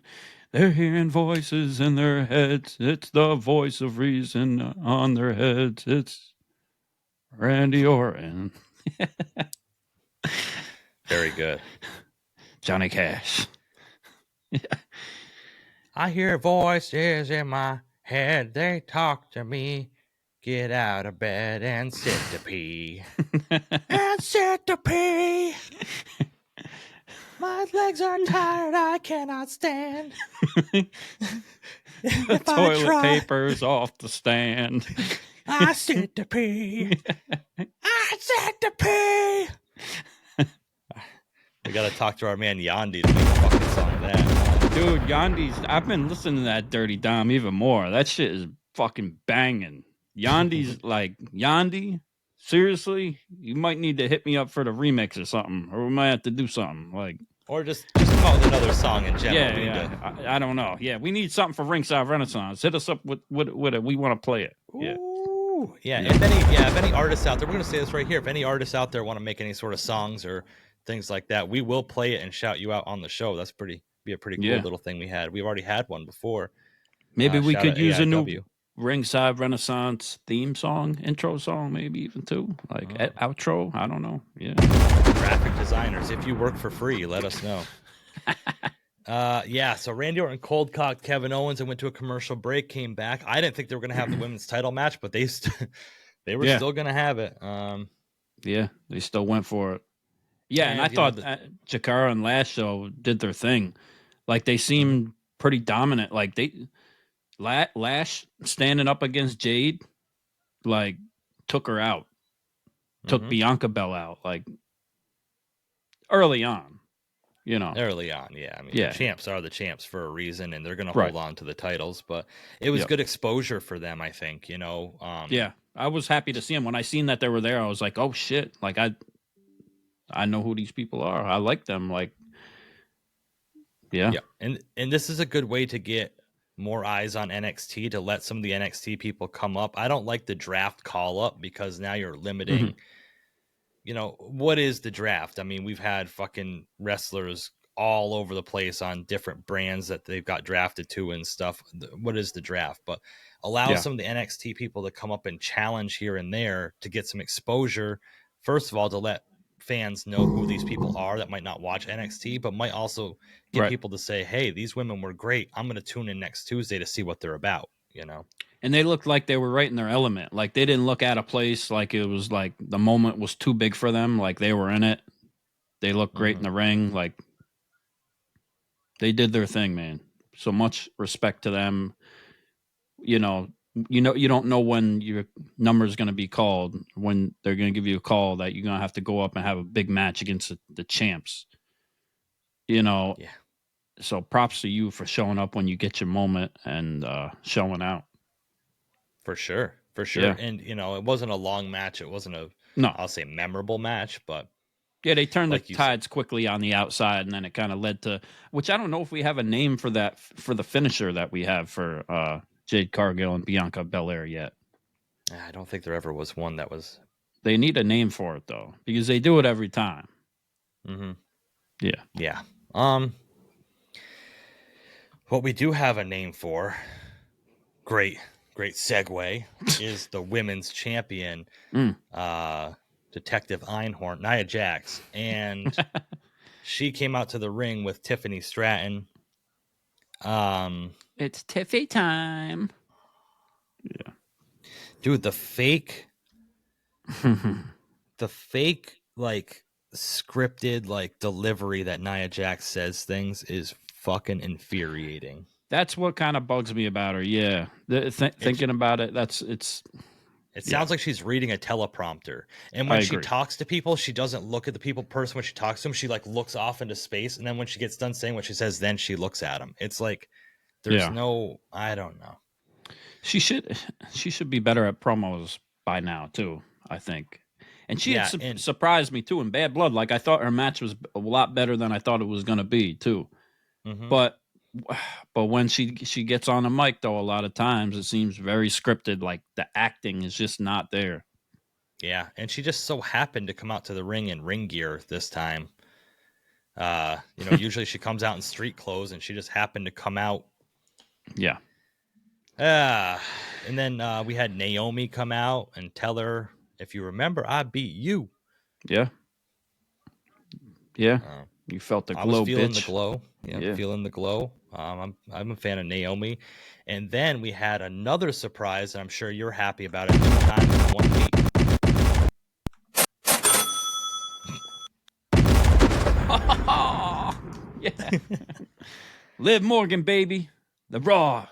they're hearing voices in their heads. It's the voice of reason on their heads. It's Randy Orton. Very good. Johnny Cash. I hear voices in my head. They talk to me. Get out of bed and sit to pee. And sit to pee. My legs are tired. I cannot stand. If I Toilet try, paper's off the stand. I sit to pee. I sit to pee. We got to talk to our man Yandi to make a fucking song of that. Dude, Yandi's, I've been listening to that Dirty Dom even more. That shit is fucking banging. Yandi's like, Yandi, seriously? You might need to hit me up for the remix or something, or we might have to do something. Like, Or just come out with another song in general. I don't know. Yeah, we need something for Ringside Renaissance. Hit us up with it. We want to play it. Yeah. Ooh, yeah. If any artists out there, we're gonna say this right here. If any artists out there want to make any sort of songs or things like that, we will play it and shout you out on the show. That's be a pretty cool little thing we had. We've already had one before. Maybe we shout could out use a new AIW. Ringside Renaissance theme song, intro song, maybe even too, like outro. I don't know. Yeah. Graphic designers, if you work for free, let us know. So Randy Orton cold cocked Kevin Owens and went to a commercial break, came back. I didn't think they were going to have the women's title match, but they were still going to have it. Yeah, they still went for it. Yeah, and I thought Chikara and last show did their thing. Like, they seemed pretty dominant. Like, Lash standing up against Jade, like, took her out. Took Bianca Belair out, like, early on. You know, early on, yeah. I mean, the champs are the champs for a reason, and they're going to hold on to the titles. But it was good exposure for them, I think. You know, I was happy to see them when I seen that they were there. I was like, oh shit! Like I know who these people are. I like them. Like, yeah. And this is a good way to get more eyes on NXT, to let some of the NXT people come up. I don't like the draft call up because now you're limiting. You know, what is the draft? I mean, we've had fucking wrestlers all over the place on different brands that they've got drafted to and stuff. What is the draft? But allow some of the NXT people to come up and challenge here and there to get some exposure. First of all, to let fans know who these people are that might not watch NXT, but might also get people to say, hey, these women were great. I'm going to tune in next Tuesday to see what they're about, you know? And they looked like they were right in their element. Like, they didn't look out of place. Like, it was like the moment was too big for them. Like, they were in it. They looked great in the ring. Like, they did their thing, man. So much respect to them. You don't know when your number is going to be called, when they're going to give you a call that you're going to have to go up and have a big match against the champs. You know? Yeah. So props to you for showing up when you get your moment and showing out. For sure. Yeah. And, you know, it wasn't a long match. It wasn't I'll say memorable match, but. Yeah, they turned the tides quickly on the outside, and then it kind of led to, which I don't know if we have a name for that, for the finisher that we have for Jade Cargill and Bianca Belair yet. I don't think there ever was one that was. They need a name for it, though, because they do it every time. Yeah. Yeah. What we do have a name for, great segue, is the women's champion, Detective Einhorn, Nia Jax, and she came out to the ring with Tiffany Stratton. It's Tiffy time. Yeah, dude, the fake, like scripted like delivery that Nia Jax says things is fucking infuriating. That's what kind of bugs me about her. Yeah, thinking about it, it sounds like she's reading a teleprompter, and when she talks to people, she doesn't look at the person when she talks to them. She like looks off into space, and then when she gets done saying what she says, then she looks at them. It's like there's no, I don't know. She should be better at promos by now too, I think. And she had surprised me too in Bad Blood. Like I thought her match was a lot better than I thought it was going to be too. Mm-hmm. But when she gets on the mic though, a lot of times it seems very scripted. Like the acting is just not there. Yeah, and she just so happened to come out to the ring in ring gear this time. Usually she comes out in street clothes, and she just happened to come out. Yeah. And then we had Naomi come out and tell her, if you remember, I beat you. Yeah. Yeah. You felt the glow, I was feeling bitch. the glow. Yeah, feeling the glow. I'm a fan of Naomi. And then we had another surprise, and I'm sure you're happy about it. 2 times in 1 week. Yeah. Liv Morgan, baby. The Raw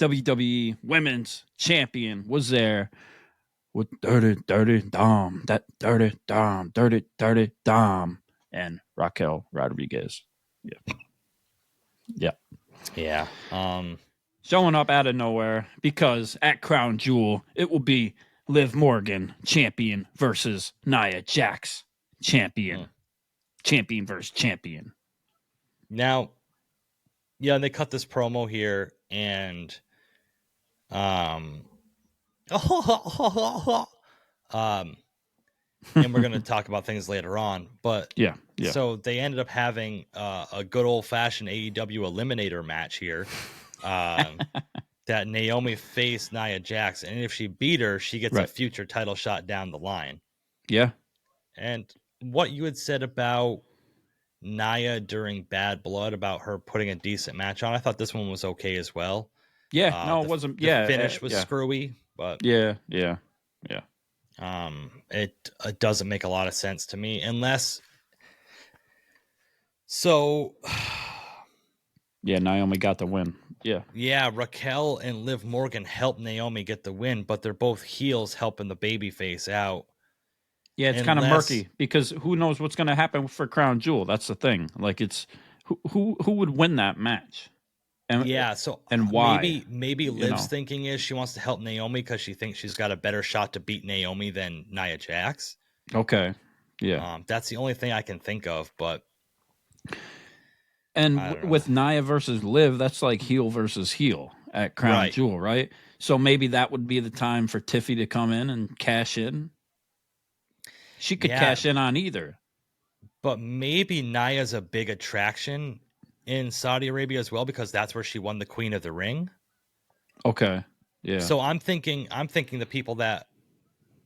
WWE Women's Champion was there with Dirty Dom. That Dirty Dom. And Raquel Rodriguez. Yeah. Yeah. Showing up out of nowhere because at Crown Jewel, it will be Liv Morgan, champion, versus Nia Jax, champion. Champion versus champion. Now, they cut this promo here, and and we're going to talk about things later on, but yeah. So they ended up having a good old-fashioned AEW Eliminator match here, that Naomi faced Nia Jax, and if she beat her, she gets a future title shot down the line. Yeah. And what you had said about Nia during Bad Blood, about her putting a decent match on, I thought this one was okay as well. Yeah, no, it wasn't. The finish was screwy, but yeah. It doesn't make a lot of sense to me unless. So. Yeah, Naomi got the win. Yeah, Raquel and Liv Morgan helped Naomi get the win, but they're both heels helping the babyface out. Yeah, it's kind of murky because who knows what's going to happen for Crown Jewel? That's the thing. Like, it's who would win that match? And why? Maybe Liv's thinking is she wants to help Naomi because she thinks she's got a better shot to beat Naomi than Nia Jax. Okay, yeah, that's the only thing I can think of. But with Nia versus Liv, that's like heel versus heel at Crown Jewel, right? So maybe that would be the time for Tiffy to come in and cash in. She could cash in on either. But maybe Nia's a big attraction in Saudi Arabia as well, because that's where she won the Queen of the Ring. Okay. Yeah. So I'm thinking the people that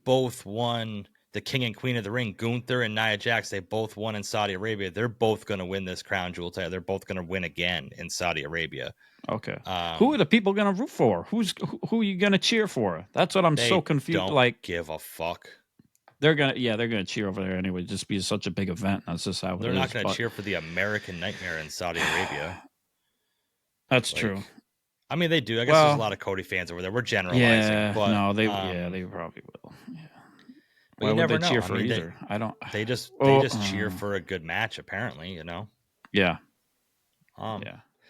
both won the King and Queen of the Ring, Gunther and Nia Jax, they both won in Saudi Arabia. They're both going to win this Crown Jewel title. They're both going to win again in Saudi Arabia. Okay. Who are the people going to root for? Who are you going to cheer for? That's what I'm so confused. Don't give a fuck. They're gonna cheer over there anyway. Just be such a big event. That's just how they're not gonna cheer for the American Nightmare in Saudi Arabia. That's true. I mean, they do. I guess there's a lot of Cody fans over there. We're generalizing. Yeah, but, no, they probably will. Yeah. But you never know. Cheer for either? I don't. They just cheer for a good match. Apparently, Yeah. Yeah.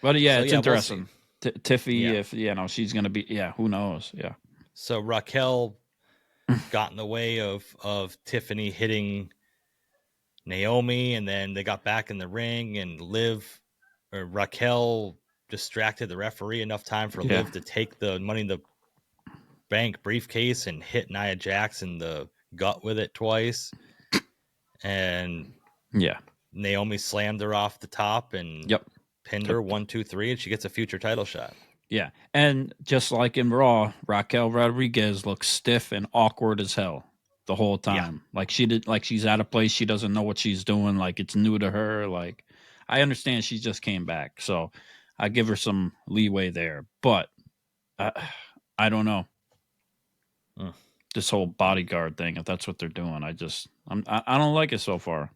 But it's interesting. We'll Tiffy, if she's gonna be. Yeah. Who knows? Yeah. So Raquel got in the way of Tiffany hitting Naomi, and then they got back in the ring, and Raquel distracted the referee enough time for Liv to take the Money in the Bank briefcase and hit Nia Jax in the gut with it twice. And Naomi slammed her off the top and pinned her 1, 2, 3, and she gets a future title shot. Yeah, and just like in Raw, Raquel Rodriguez looks stiff and awkward as hell the whole time. Like she's out of place. She doesn't know what she's doing. Like it's new to her. Like I understand she just came back, so I give her some leeway there. But I don't know this whole bodyguard thing. If that's what they're doing, I don't like it so far.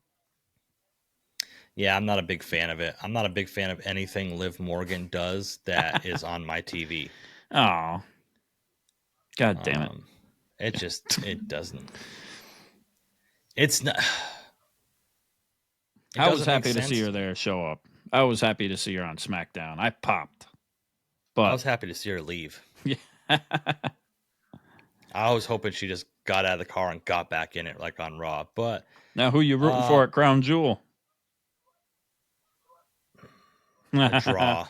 Yeah, I'm not a big fan of it. I'm not a big fan of anything Liv Morgan does that is on my TV. Oh, God damn it. It doesn't. It's not. I was happy to see her there show up. I was happy to see her on SmackDown. I popped. But I was happy to see her leave. Yeah. I was hoping she just got out of the car and got back in it like on Raw. But Now, who you rooting for at Crown Jewel? a draw.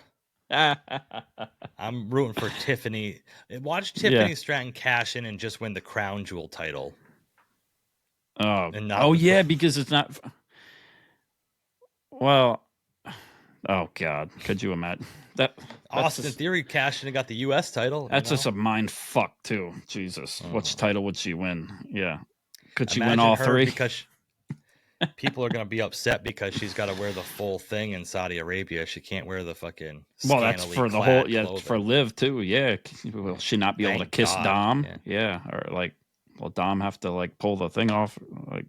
I'm rooting for Tiffany. Watch Tiffany Stratton cash in and just win the Crown Jewel title. Oh yeah, because it's not. Well, oh God, could you imagine that? Austin Theory cashed in and got the U.S. title. That's just a mind fuck too. Jesus, which title would she win? Yeah, could she win Imagine all her three? Because people are going to be upset because she's got to wear the full thing in Saudi Arabia. She can't wear the fucking. Well, that's for the whole. Yeah, clothing. for Liv too. Yeah, will she not be able to kiss God. Dom? Yeah, or like, will Dom have to like pull the thing off? Like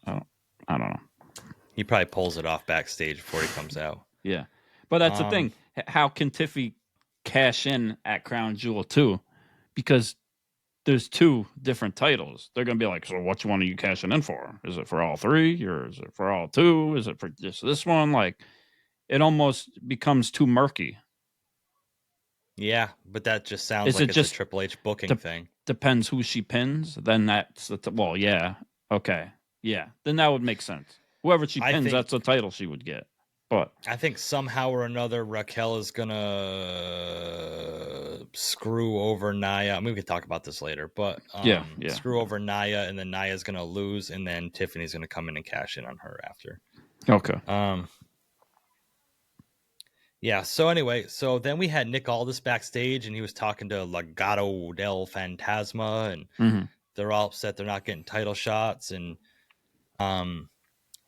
I don't know. He probably pulls it off backstage before he comes out. Yeah, but that's the thing. How can Tiffy cash in at Crown Jewel too? Because there's two different titles. They're going to be like, so which one are you cashing in for? Is it for all three, or is it for all two? Is it for just this one? Like, it almost becomes too murky. Yeah, but that just sounds like it's a Triple H booking thing. Depends who she pins. Then that's well, yeah, okay, yeah. Then that would make sense. Whoever she pins, that's the title she would get. But I think somehow or another Raquel is gonna screw over Nia. I mean, we could talk about this later, but screw over Nia, and then Nia's gonna lose, and then Tiffany's gonna come in and cash in on her after. Okay. Yeah. So anyway, then we had Nick Aldis backstage, and he was talking to Legado del Fantasma, and they're all upset they're not getting title shots, and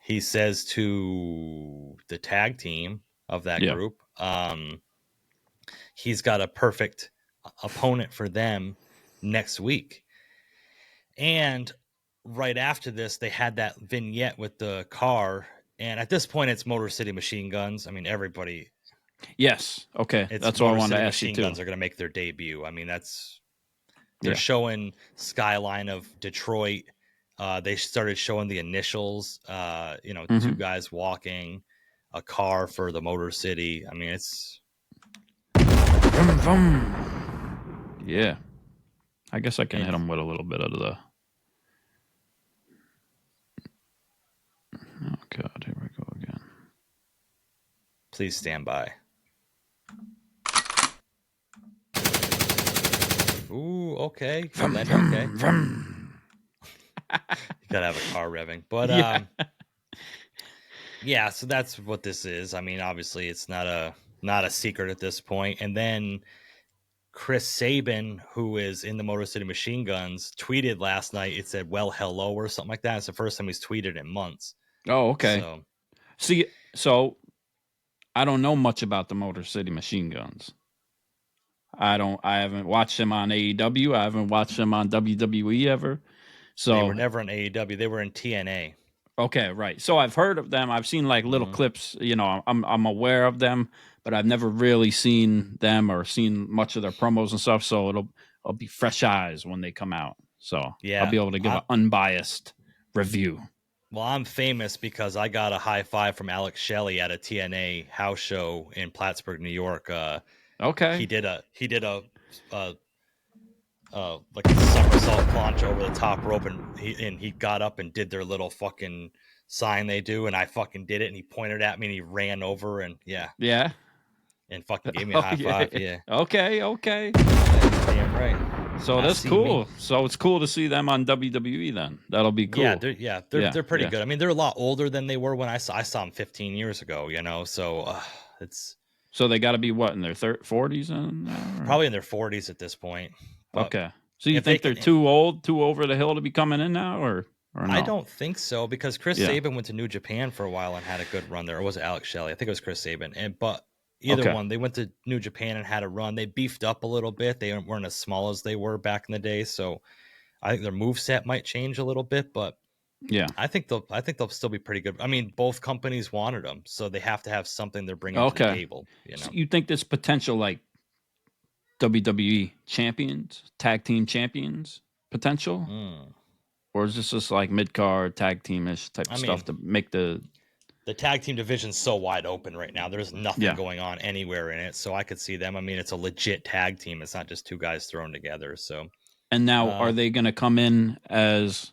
he says to the tag team of that group, he's got a perfect opponent for them next week. And right after this, they had that vignette with the car. And at this point, it's Motor City Machine Guns. I mean, everybody. Yes. Okay. That's what I wanted to ask you too. Machine Guns are going to make their debut. I mean, they're showing skyline of Detroit. They started showing the initials, two guys walking, a car for the Motor City. I mean, it's. Vroom, vroom. Yeah. I guess I can hit them with a little bit of the. Oh, God. Here we go again. Please stand by. Ooh, okay. Okay. You gotta have a car revving, but so that's what this is. I mean, obviously, it's not a secret at this point. And then Chris Sabin, who is in the Motor City Machine Guns, tweeted last night. It said, "Well, hello," or something like that. It's the first time he's tweeted in months. Oh, okay. So I don't know much about the Motor City Machine Guns. I haven't watched them on AEW. I haven't watched them on WWE ever. So they were never in AEW. They were in TNA. Okay, right. So I've heard of them. I've seen like little clips. You know, I'm aware of them, but I've never really seen them or seen much of their promos and stuff. So it'll be fresh eyes when they come out. So I'll be able to give an unbiased review. Well, I'm famous because I got a high five from Alex Shelley at a TNA house show in Plattsburgh, New York. Okay. He did a like a somersault planche over the top rope, and he got up and did their little fucking sign they do, and I fucking did it, and he pointed at me and he ran over and and fucking gave me a high five. Yeah. Okay. Damn right. So that's cool. Me. So it's cool to see them on WWE then. That'll be cool. They're pretty good. I mean, they're a lot older than they were when I saw them 15 years ago, you know. So it's so they got to be what, in their 40s and probably in their 40s at this point. But okay. So you think they're too old, too over the hill to be coming in now, or no? I don't think so, because Chris Sabin went to New Japan for a while and had a good run there. Or was it Alex Shelley? I think it was Chris Sabin. But either one, they went to New Japan and had a run. They beefed up a little bit. They weren't as small as they were back in the day. So I think their moveset might change a little bit, but I think they'll still be pretty good. I mean, both companies wanted them, so they have to have something they're bringing to the table. You know, so you think this potential like WWE champions, tag team champions potential, or is this just like mid card tag teamish type of stuff to make the? The tag team division's so wide open right now. There's nothing going on anywhere in it, so I could see them. I mean, it's a legit tag team. It's not just two guys thrown together. So, And now, are they going to come in as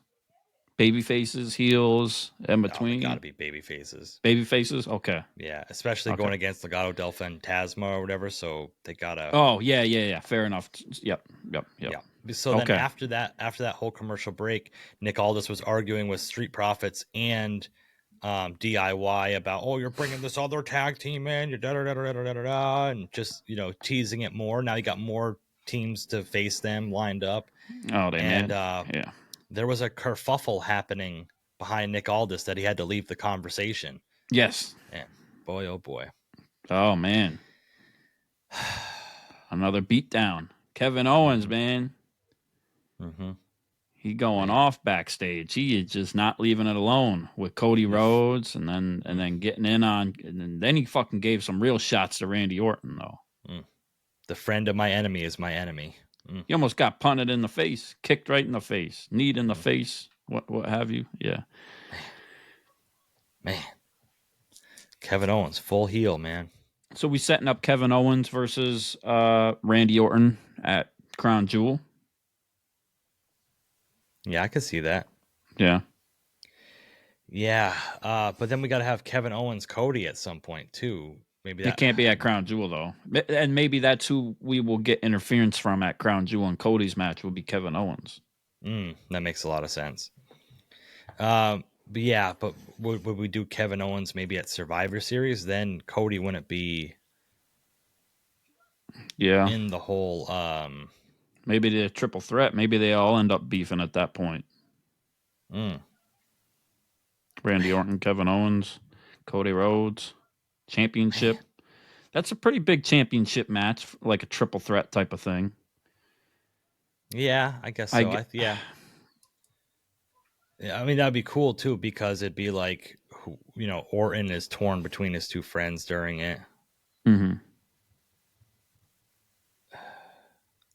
baby faces, heels, in between? Got to be baby faces. Baby faces? Okay. Yeah, especially going against Legado del Fantasma or whatever, so they got to... Oh, yeah. Fair enough. Yep. So then after that whole commercial break, Nick Aldis was arguing with Street Profits and DIY about, oh, you're bringing this other tag team in, you're da-da-da-da-da-da-da, and just, teasing it more. Now you got more teams to face them lined up. Oh, they there was a kerfuffle happening behind Nick Aldis that he had to leave the conversation. Yes. And boy, oh boy. Oh, man. Another beatdown. Kevin Owens, man. Mm-hmm. He going off backstage. He is just not leaving it alone with Cody Rhodes, and then getting in on, and then he fucking gave some real shots to Randy Orton though. The friend of my enemy is my enemy. He almost got punted in the face, kicked right in the face, kneed in the face, what have you? Yeah. Man. Kevin Owens, full heel, man. So we setting up Kevin Owens versus Randy Orton at Crown Jewel. Yeah, I could see that. Yeah. Yeah, but then we got to have Kevin Owens Cody at some point too. Maybe that It can't be at Crown Jewel though, and maybe that's who we will get interference from at Crown Jewel. And Cody's match will be Kevin Owens. That makes a lot of sense. But would we do Kevin Owens maybe at Survivor Series? Then Cody wouldn't be in the whole maybe the triple threat. Maybe they all end up beefing at that point. Randy Orton, Kevin Owens, Cody Rhodes, championship. Man. That's a pretty big championship match, like a triple threat type of thing. Yeah, I guess so. Yeah, I mean, that'd be cool too, because it'd be like, Orton is torn between his two friends during it. Mm-hmm.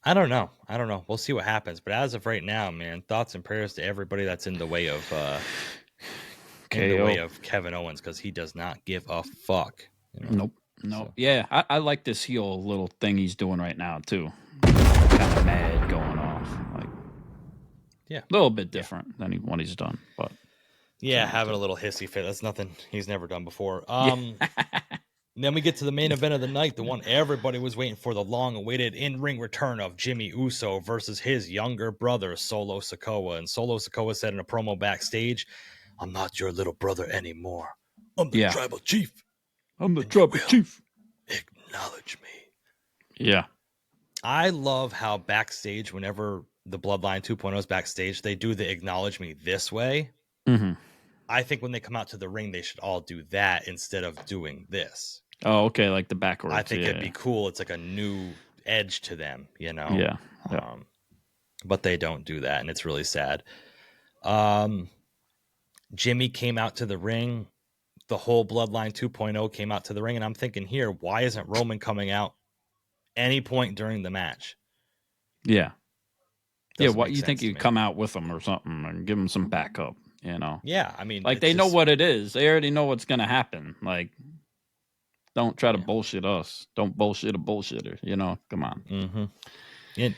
I don't know. We'll see what happens. But as of right now, man, thoughts and prayers to everybody that's in the way of Kevin Owens, because he does not give a fuck. Nope. So. Yeah, I like this heel little thing he's doing right now too. Kind of mad going off, like a little bit different than what he's done, but having a little hissy fit. That's nothing he's never done before. Then we get to the main event of the night, the one everybody was waiting for, the long-awaited in-ring return of Jimmy Uso versus his younger brother, Solo Sikoa. And Solo Sikoa said in a promo backstage, "I'm not your little brother anymore. I'm the tribal chief. I'm the tribal chief. Acknowledge me." Yeah. I love how backstage, whenever the Bloodline 2.0 is backstage, they do the acknowledge me this way. Mm-hmm. I think when they come out to the ring, they should all do that instead of doing this. Oh, okay, like the backwards. I think it'd be cool. It's like a new edge to them, Yeah. But they don't do that, and it's really sad. Jimmy came out to the ring. The whole Bloodline 2.0 came out to the ring, and I'm thinking here, why isn't Roman coming out any point during the match? Yeah. What you think you'd come out with them or something and give them some backup, Yeah, I mean, like they know what it is. They already know what's going to happen. Like, don't try to bullshit us. Don't bullshit a bullshitter. Come on. Mm-hmm. And,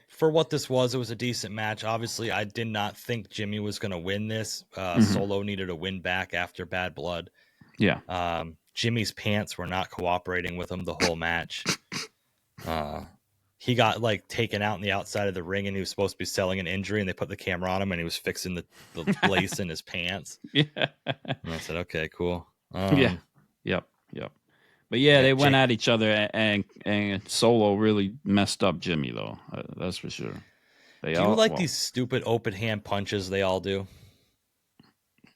for what this was, it was a decent match. Obviously, I did not think Jimmy was going to win this. Solo needed a win back after Bad Blood. Yeah. Jimmy's pants were not cooperating with him the whole match. He got taken out in the outside of the ring, and he was supposed to be selling an injury, and they put the camera on him, and he was fixing the lace in his pants. Yeah. And I said, okay, cool. Yep. But they went at each other, and Solo really messed up Jimmy, though. That's for sure. Do you like these stupid open hand punches they all do?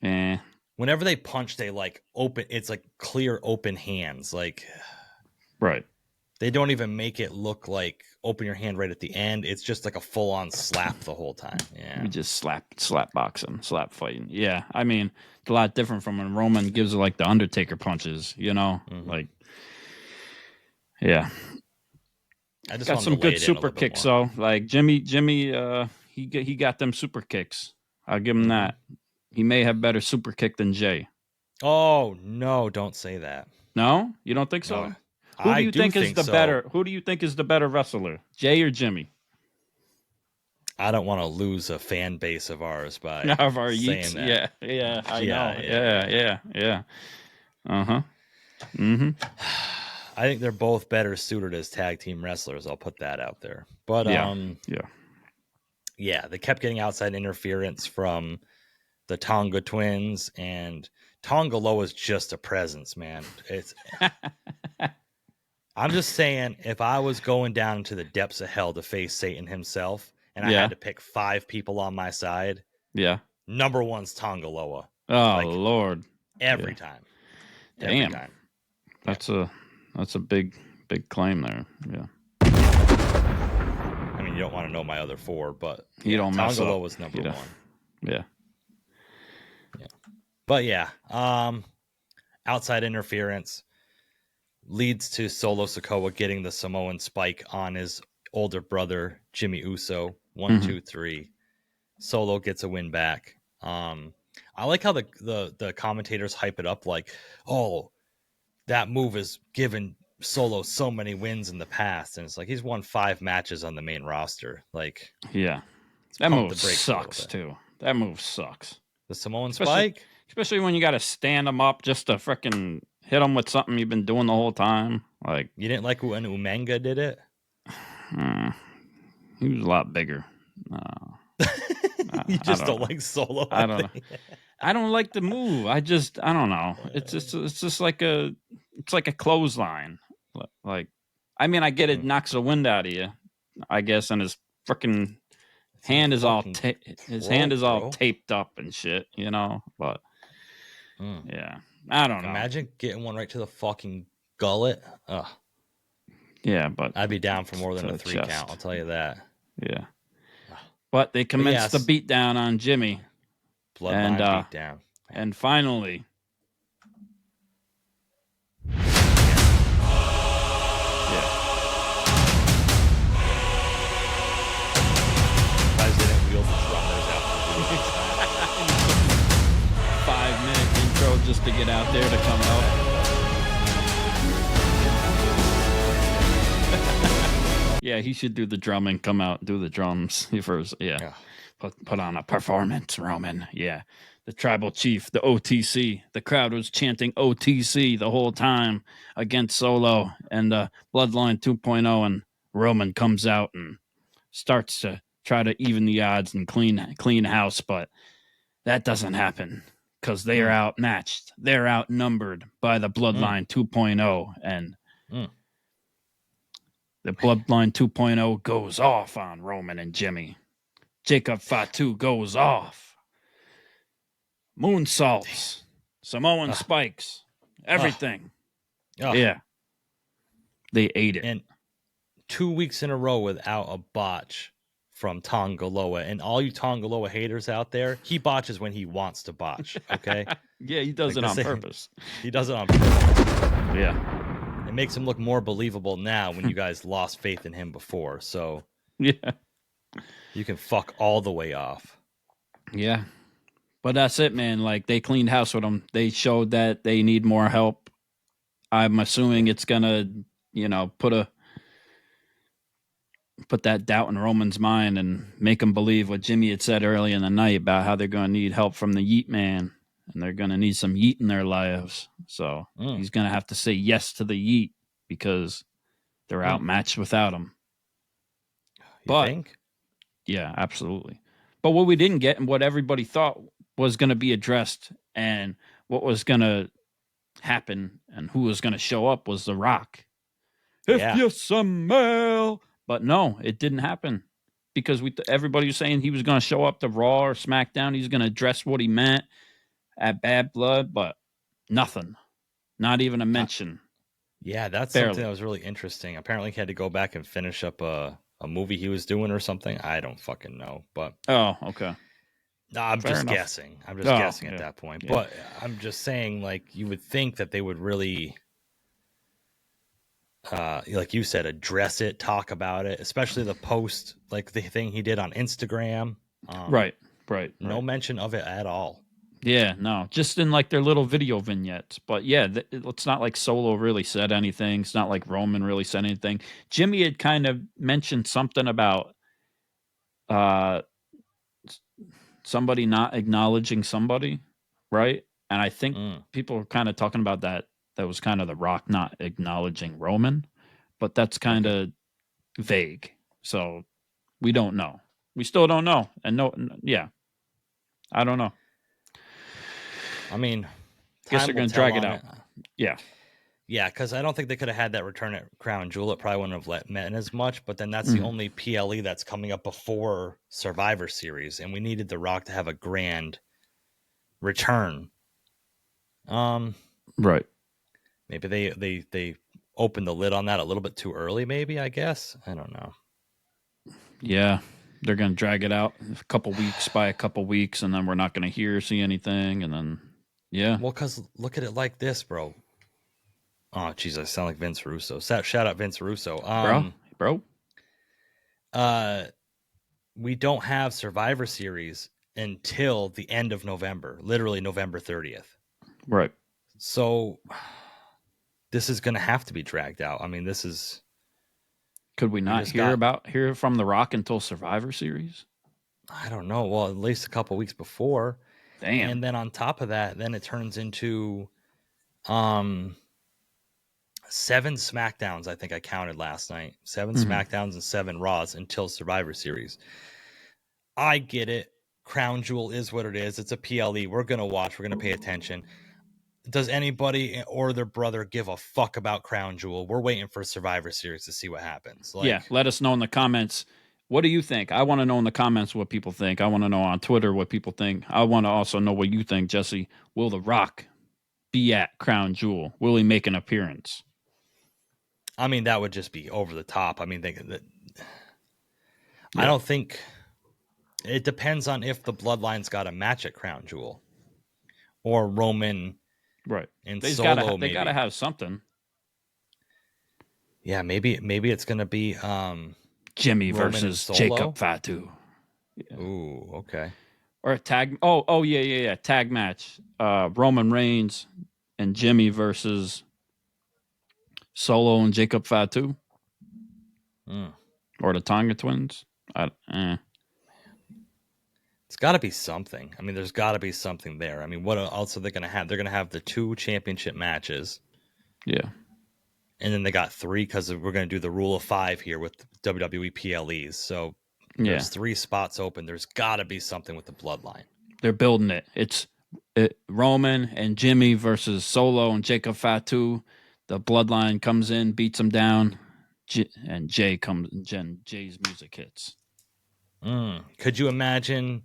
Whenever they punch, they open. It's clear open hands. Right. They don't even make it look like open your hand right at the end. It's just like a full on slap the whole time. Yeah. We just slap boxing, slap fighting. Yeah. I mean, it's a lot different from when Roman gives the Undertaker punches, Mm-hmm. Yeah. I just got some good super kicks though. Jimmy, he got them super kicks. I'll give him that. He may have better super kick than Jey. Oh no! Don't say that. No, you don't think so? No, Who do I you do think is think the so. better? Who do you think is the better wrestler, Jey or Jimmy? I don't want to lose a fan base of ours by Of our saying yeets? that. Yeah, I Yeah, know. yeah. Yeah. Uh-huh. Mm-hmm. I think they're both better suited as tag team wrestlers. I'll put that out there. But Yeah. yeah, they kept getting outside interference from the Tonga twins, and Tonga Loa is just a presence, man. It's I'm just saying, if I was going down into the depths of hell to face Satan himself, and I Yeah. had to pick 5 people on my side, Yeah. number one's Tonga Loa. Oh Like, Lord. every Yeah. time. Damn. Every time. That's a big claim there. Yeah. I mean, you don't want to know my other 4, but You don't mess Tonga up. Loa was number You know. 1. Yeah. But yeah, outside interference leads to Solo Sikoa getting the Samoan spike on his older brother Jimmy Uso. 1, 2, 3. Solo gets a win back. I like how the commentators hype it up like, oh, that move has given Solo so many wins in the past, and it's like he's won 5 matches on the main roster. Like, Yeah. That pump move the brakes a little sucks bit. too. That move sucks. The Samoan Especially- spike. Especially when you got to stand them up just to frickin' hit them with something you've been doing the whole time. Like, You didn't like when Umenga did it? he was a lot bigger. You just I don't like Solo. I don't know. I don't like the move. I don't know. It's just like it's like a clothesline. Like, I mean, I get it knocks the wind out of you, I guess, and his freaking hand is all his hand is all bro. taped up and shit, you know. But yeah, I don't know. Imagine getting one right to the fucking gullet. Ugh. Yeah, but I'd be down for more than to a the 3 chest. count. I'll tell you that. Yeah. But they commenced yes. the beatdown on Jimmy. Bloodline And, beatdown. And finally, Guys didn't wheel the drummers out. 5-minute intro just to get out there to come out. Yeah, he should do the drumming, come out and do the drums first. Yeah. Put on a performance, Roman. Yeah. The tribal chief, the OTC. The crowd was chanting OTC the whole time against Solo and Bloodline 2.0, and Roman comes out and starts to try to even the odds and clean house, but that doesn't happen because they are outmatched. They're outnumbered by the Bloodline 2.0, and the Bloodline 2.0 goes off on Roman and Jimmy. Jacob Fatu goes off. Moonsaults, Samoan spikes, everything. Yeah. They ate it. And 2 weeks in a row without a botch from Tonga Loa. And all you Tonga Loa haters out there, he botches when he wants to botch, okay? Yeah, he does it on purpose. He does it on purpose. Yeah. It makes him look more believable now when you guys lost faith in him before. So yeah, you can fuck all the way off. Yeah. But that's it, man. Like, they cleaned house with him. They showed that they need more help. I'm assuming it's going to, you know, put that doubt in Roman's mind and make him believe what Jimmy had said earlier in the night about how they're going to need help from the Yeet man. And they're going to need some Yeet in their lives. So he's going to have to say yes to the Yeet because they're outmatched without him. You think? Yeah, absolutely. But what we didn't get and what everybody thought was going to be addressed and what was going to happen and who was going to show up was The Rock. If you smell. But no, it didn't happen because everybody was saying he was going to show up to Raw or SmackDown. He's going to address what he meant at Bad Blood, but nothing. Not even a mention. Yeah, that's Barely. something that was really interesting. Apparently he had to go back and finish up a movie he was doing or something. I don't fucking know. But oh, okay. No, I'm Fair just enough. guessing. I'm just guessing at that point. Yeah. But I'm just saying, like, you would think that they would really, like you said, address it, talk about it, especially the post, like the thing he did on Instagram. Right. No mention of it at all. Yeah, no, just in like their little video vignettes. But yeah, it's not like Solo really said anything. It's not like Roman really said anything. Jimmy had kind of mentioned something about uh somebody not acknowledging somebody, right? And I think people are kind of talking about that. That was kind of The Rock not acknowledging Roman, but that's kind of vague. So we don't know. We still don't know. And yeah, I don't know. I mean, Guess they're going to drag it out. Yeah. Yeah, because I don't think they could have had that return at Crown Jewel. It probably wouldn't have meant as much, but then that's the only PLE that's coming up before Survivor Series, and we needed The Rock to have a grand return. Right. Maybe they opened the lid on that a little bit too early, maybe, I guess. I don't know. Yeah. They're going to drag it out a couple weeks, and then we're not going to see anything, and then, yeah. Well, because look at it like this, bro. Oh, jeez, I sound like Vince Russo. Shout out Vince Russo. Bro. We don't have Survivor Series until the end of November, literally November 30th. Right. So this is going to have to be dragged out. I mean, this is... Could we not hear from The Rock until Survivor Series? I don't know. Well, at least a couple weeks before. Damn. And then on top of that, then it turns into 7 SmackDowns, I think I counted last night. 7 SmackDowns and 7 Raws until Survivor Series. I get it. Crown Jewel is what it is. It's a PLE. We're going to watch. We're going to pay attention. Does anybody or their brother give a fuck about Crown Jewel? We're waiting for Survivor Series to see what happens. Yeah, let us know in the comments. What do you think? I want to know in the comments what people think. I want to know on Twitter what people think. I want to also know what you think, Jesse. Will The Rock be at Crown Jewel? Will he make an appearance? I mean, that would just be over the top. I mean, I don't think... It depends on if the Bloodline's got a match at Crown Jewel. Or Roman... Right. And they Solo, they gotta have something. Yeah, maybe it's gonna be Jimmy versus Jacob Fatu. Yeah. Ooh, okay. Or a tag. Oh, yeah. Tag match. Roman Reigns and Jimmy versus Solo and Jacob Fatu. Or the Tonga Twins. It's got to be something. I mean, there's got to be something there. I mean, what else are they going to have? They're going to have the 2 championship matches. Yeah. And then they got 3 because we're going to do the rule of 5 here with WWE PLEs. So there's 3 spots open. There's got to be something with the Bloodline. They're building it. It's Roman and Jimmy versus Solo and Jacob Fatu. The Bloodline comes in, beats them down, and Jey's music hits. Could you imagine...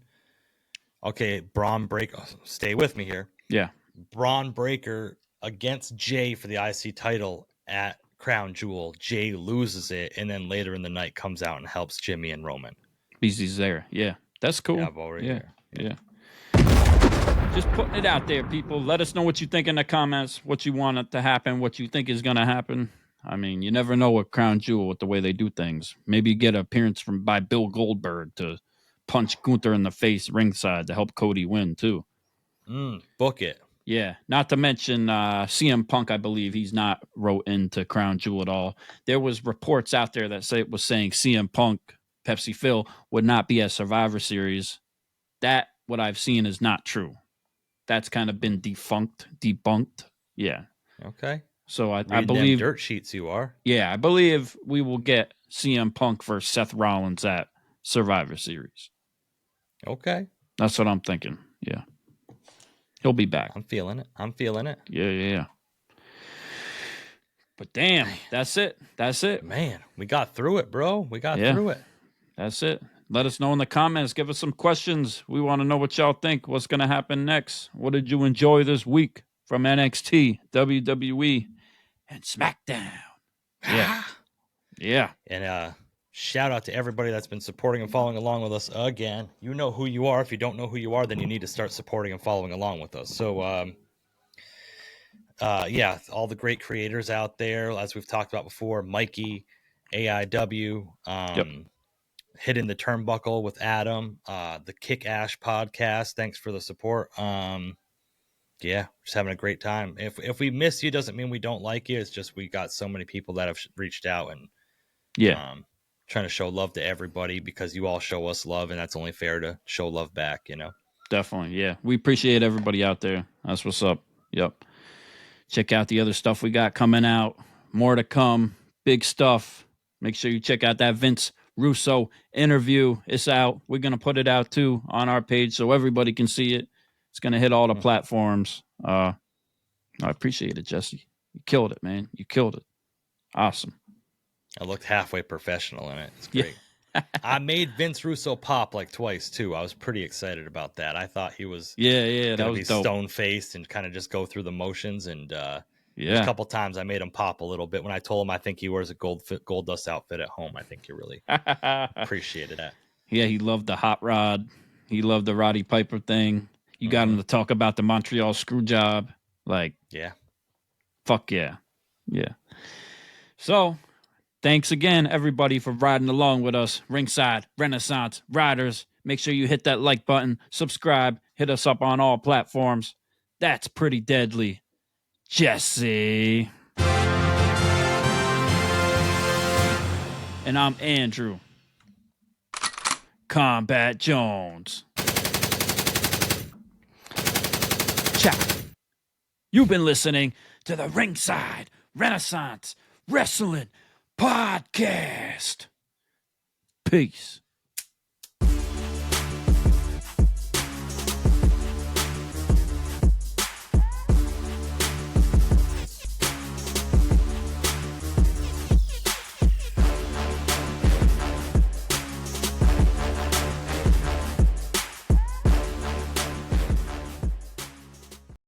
Okay, Bron Breakker, stay with me here. Yeah. Bron Breakker against Jey for the IC title at Crown Jewel. Jey loses it, and then later in the night comes out and helps Jimmy and Roman. He's there. Yeah, that's cool. Yeah. Just putting it out there, people. Let us know what you think in the comments, what you want it to happen, what you think is going to happen. I mean, you never know with Crown Jewel with the way they do things. Maybe you get an appearance by Bill Goldberg to punch Gunther in the face ringside to help Cody win too. Book it. Yeah. Not to mention CM Punk, I believe he's not wrote into Crown Jewel at all. There was reports out there that was saying CM Punk, Pepsi Phil, would not be at Survivor Series. That, what I've seen, is not true. That's kind of been debunked. Yeah. Okay. So I believe... dirt sheets you are. Yeah, I believe we will get CM Punk versus Seth Rollins at Survivor Series. Okay. That's what I'm thinking. Yeah. He'll be back. I'm feeling it. Yeah. But damn, that's it. Man, we got through it, bro. We got through it. That's it. Let us know in the comments. Give us some questions. We want to know what y'all think. What's going to happen next? What did you enjoy this week from NXT, WWE, and SmackDown? Yeah. And shout out to everybody that's been supporting and following along with us again. You know who you are. If you don't know who you are, then you need to start supporting and following along with us. So, all the great creators out there, as we've talked about before, Mikey, AIW, Hitting the Turnbuckle with Adam, the Kick Ash podcast. Thanks for the support. Yeah, just having a great time. If we miss you, doesn't mean we don't like you. It's just we got so many people that have reached out and trying to show love to everybody because you all show us love, and that's only fair to show love back, you know? Definitely, yeah. We appreciate everybody out there. That's what's up. Yep. Check out the other stuff we got coming out. More to come. Big stuff. Make sure you check out that Vince Russo interview. It's out. We're going to put it out, too, on our page so everybody can see it. It's going to hit all the platforms. I appreciate it, Jesse. You killed it, man. You killed it. Awesome. I looked halfway professional in it. It's great. Yeah. I made Vince Russo pop like twice, too. I was pretty excited about that. I thought he was that was dope. Stone-faced and kind of just go through the motions. And a couple times I made him pop a little bit. When I told him I think he wears a gold dust outfit at home, I think he really appreciated that. Yeah, he loved the hot rod. He loved the Roddy Piper thing. You got him to talk about the Montreal screw job. Like, yeah. Fuck yeah. Yeah. So, thanks again, everybody, for riding along with us. Ringside Renaissance Riders. Make sure you hit that like button, subscribe, hit us up on all platforms. That's pretty deadly. Jesse. And I'm Andrew. Kombat Jones. Ciao. You've been listening to the Ringside Renaissance Wrestling Podcast. Peace.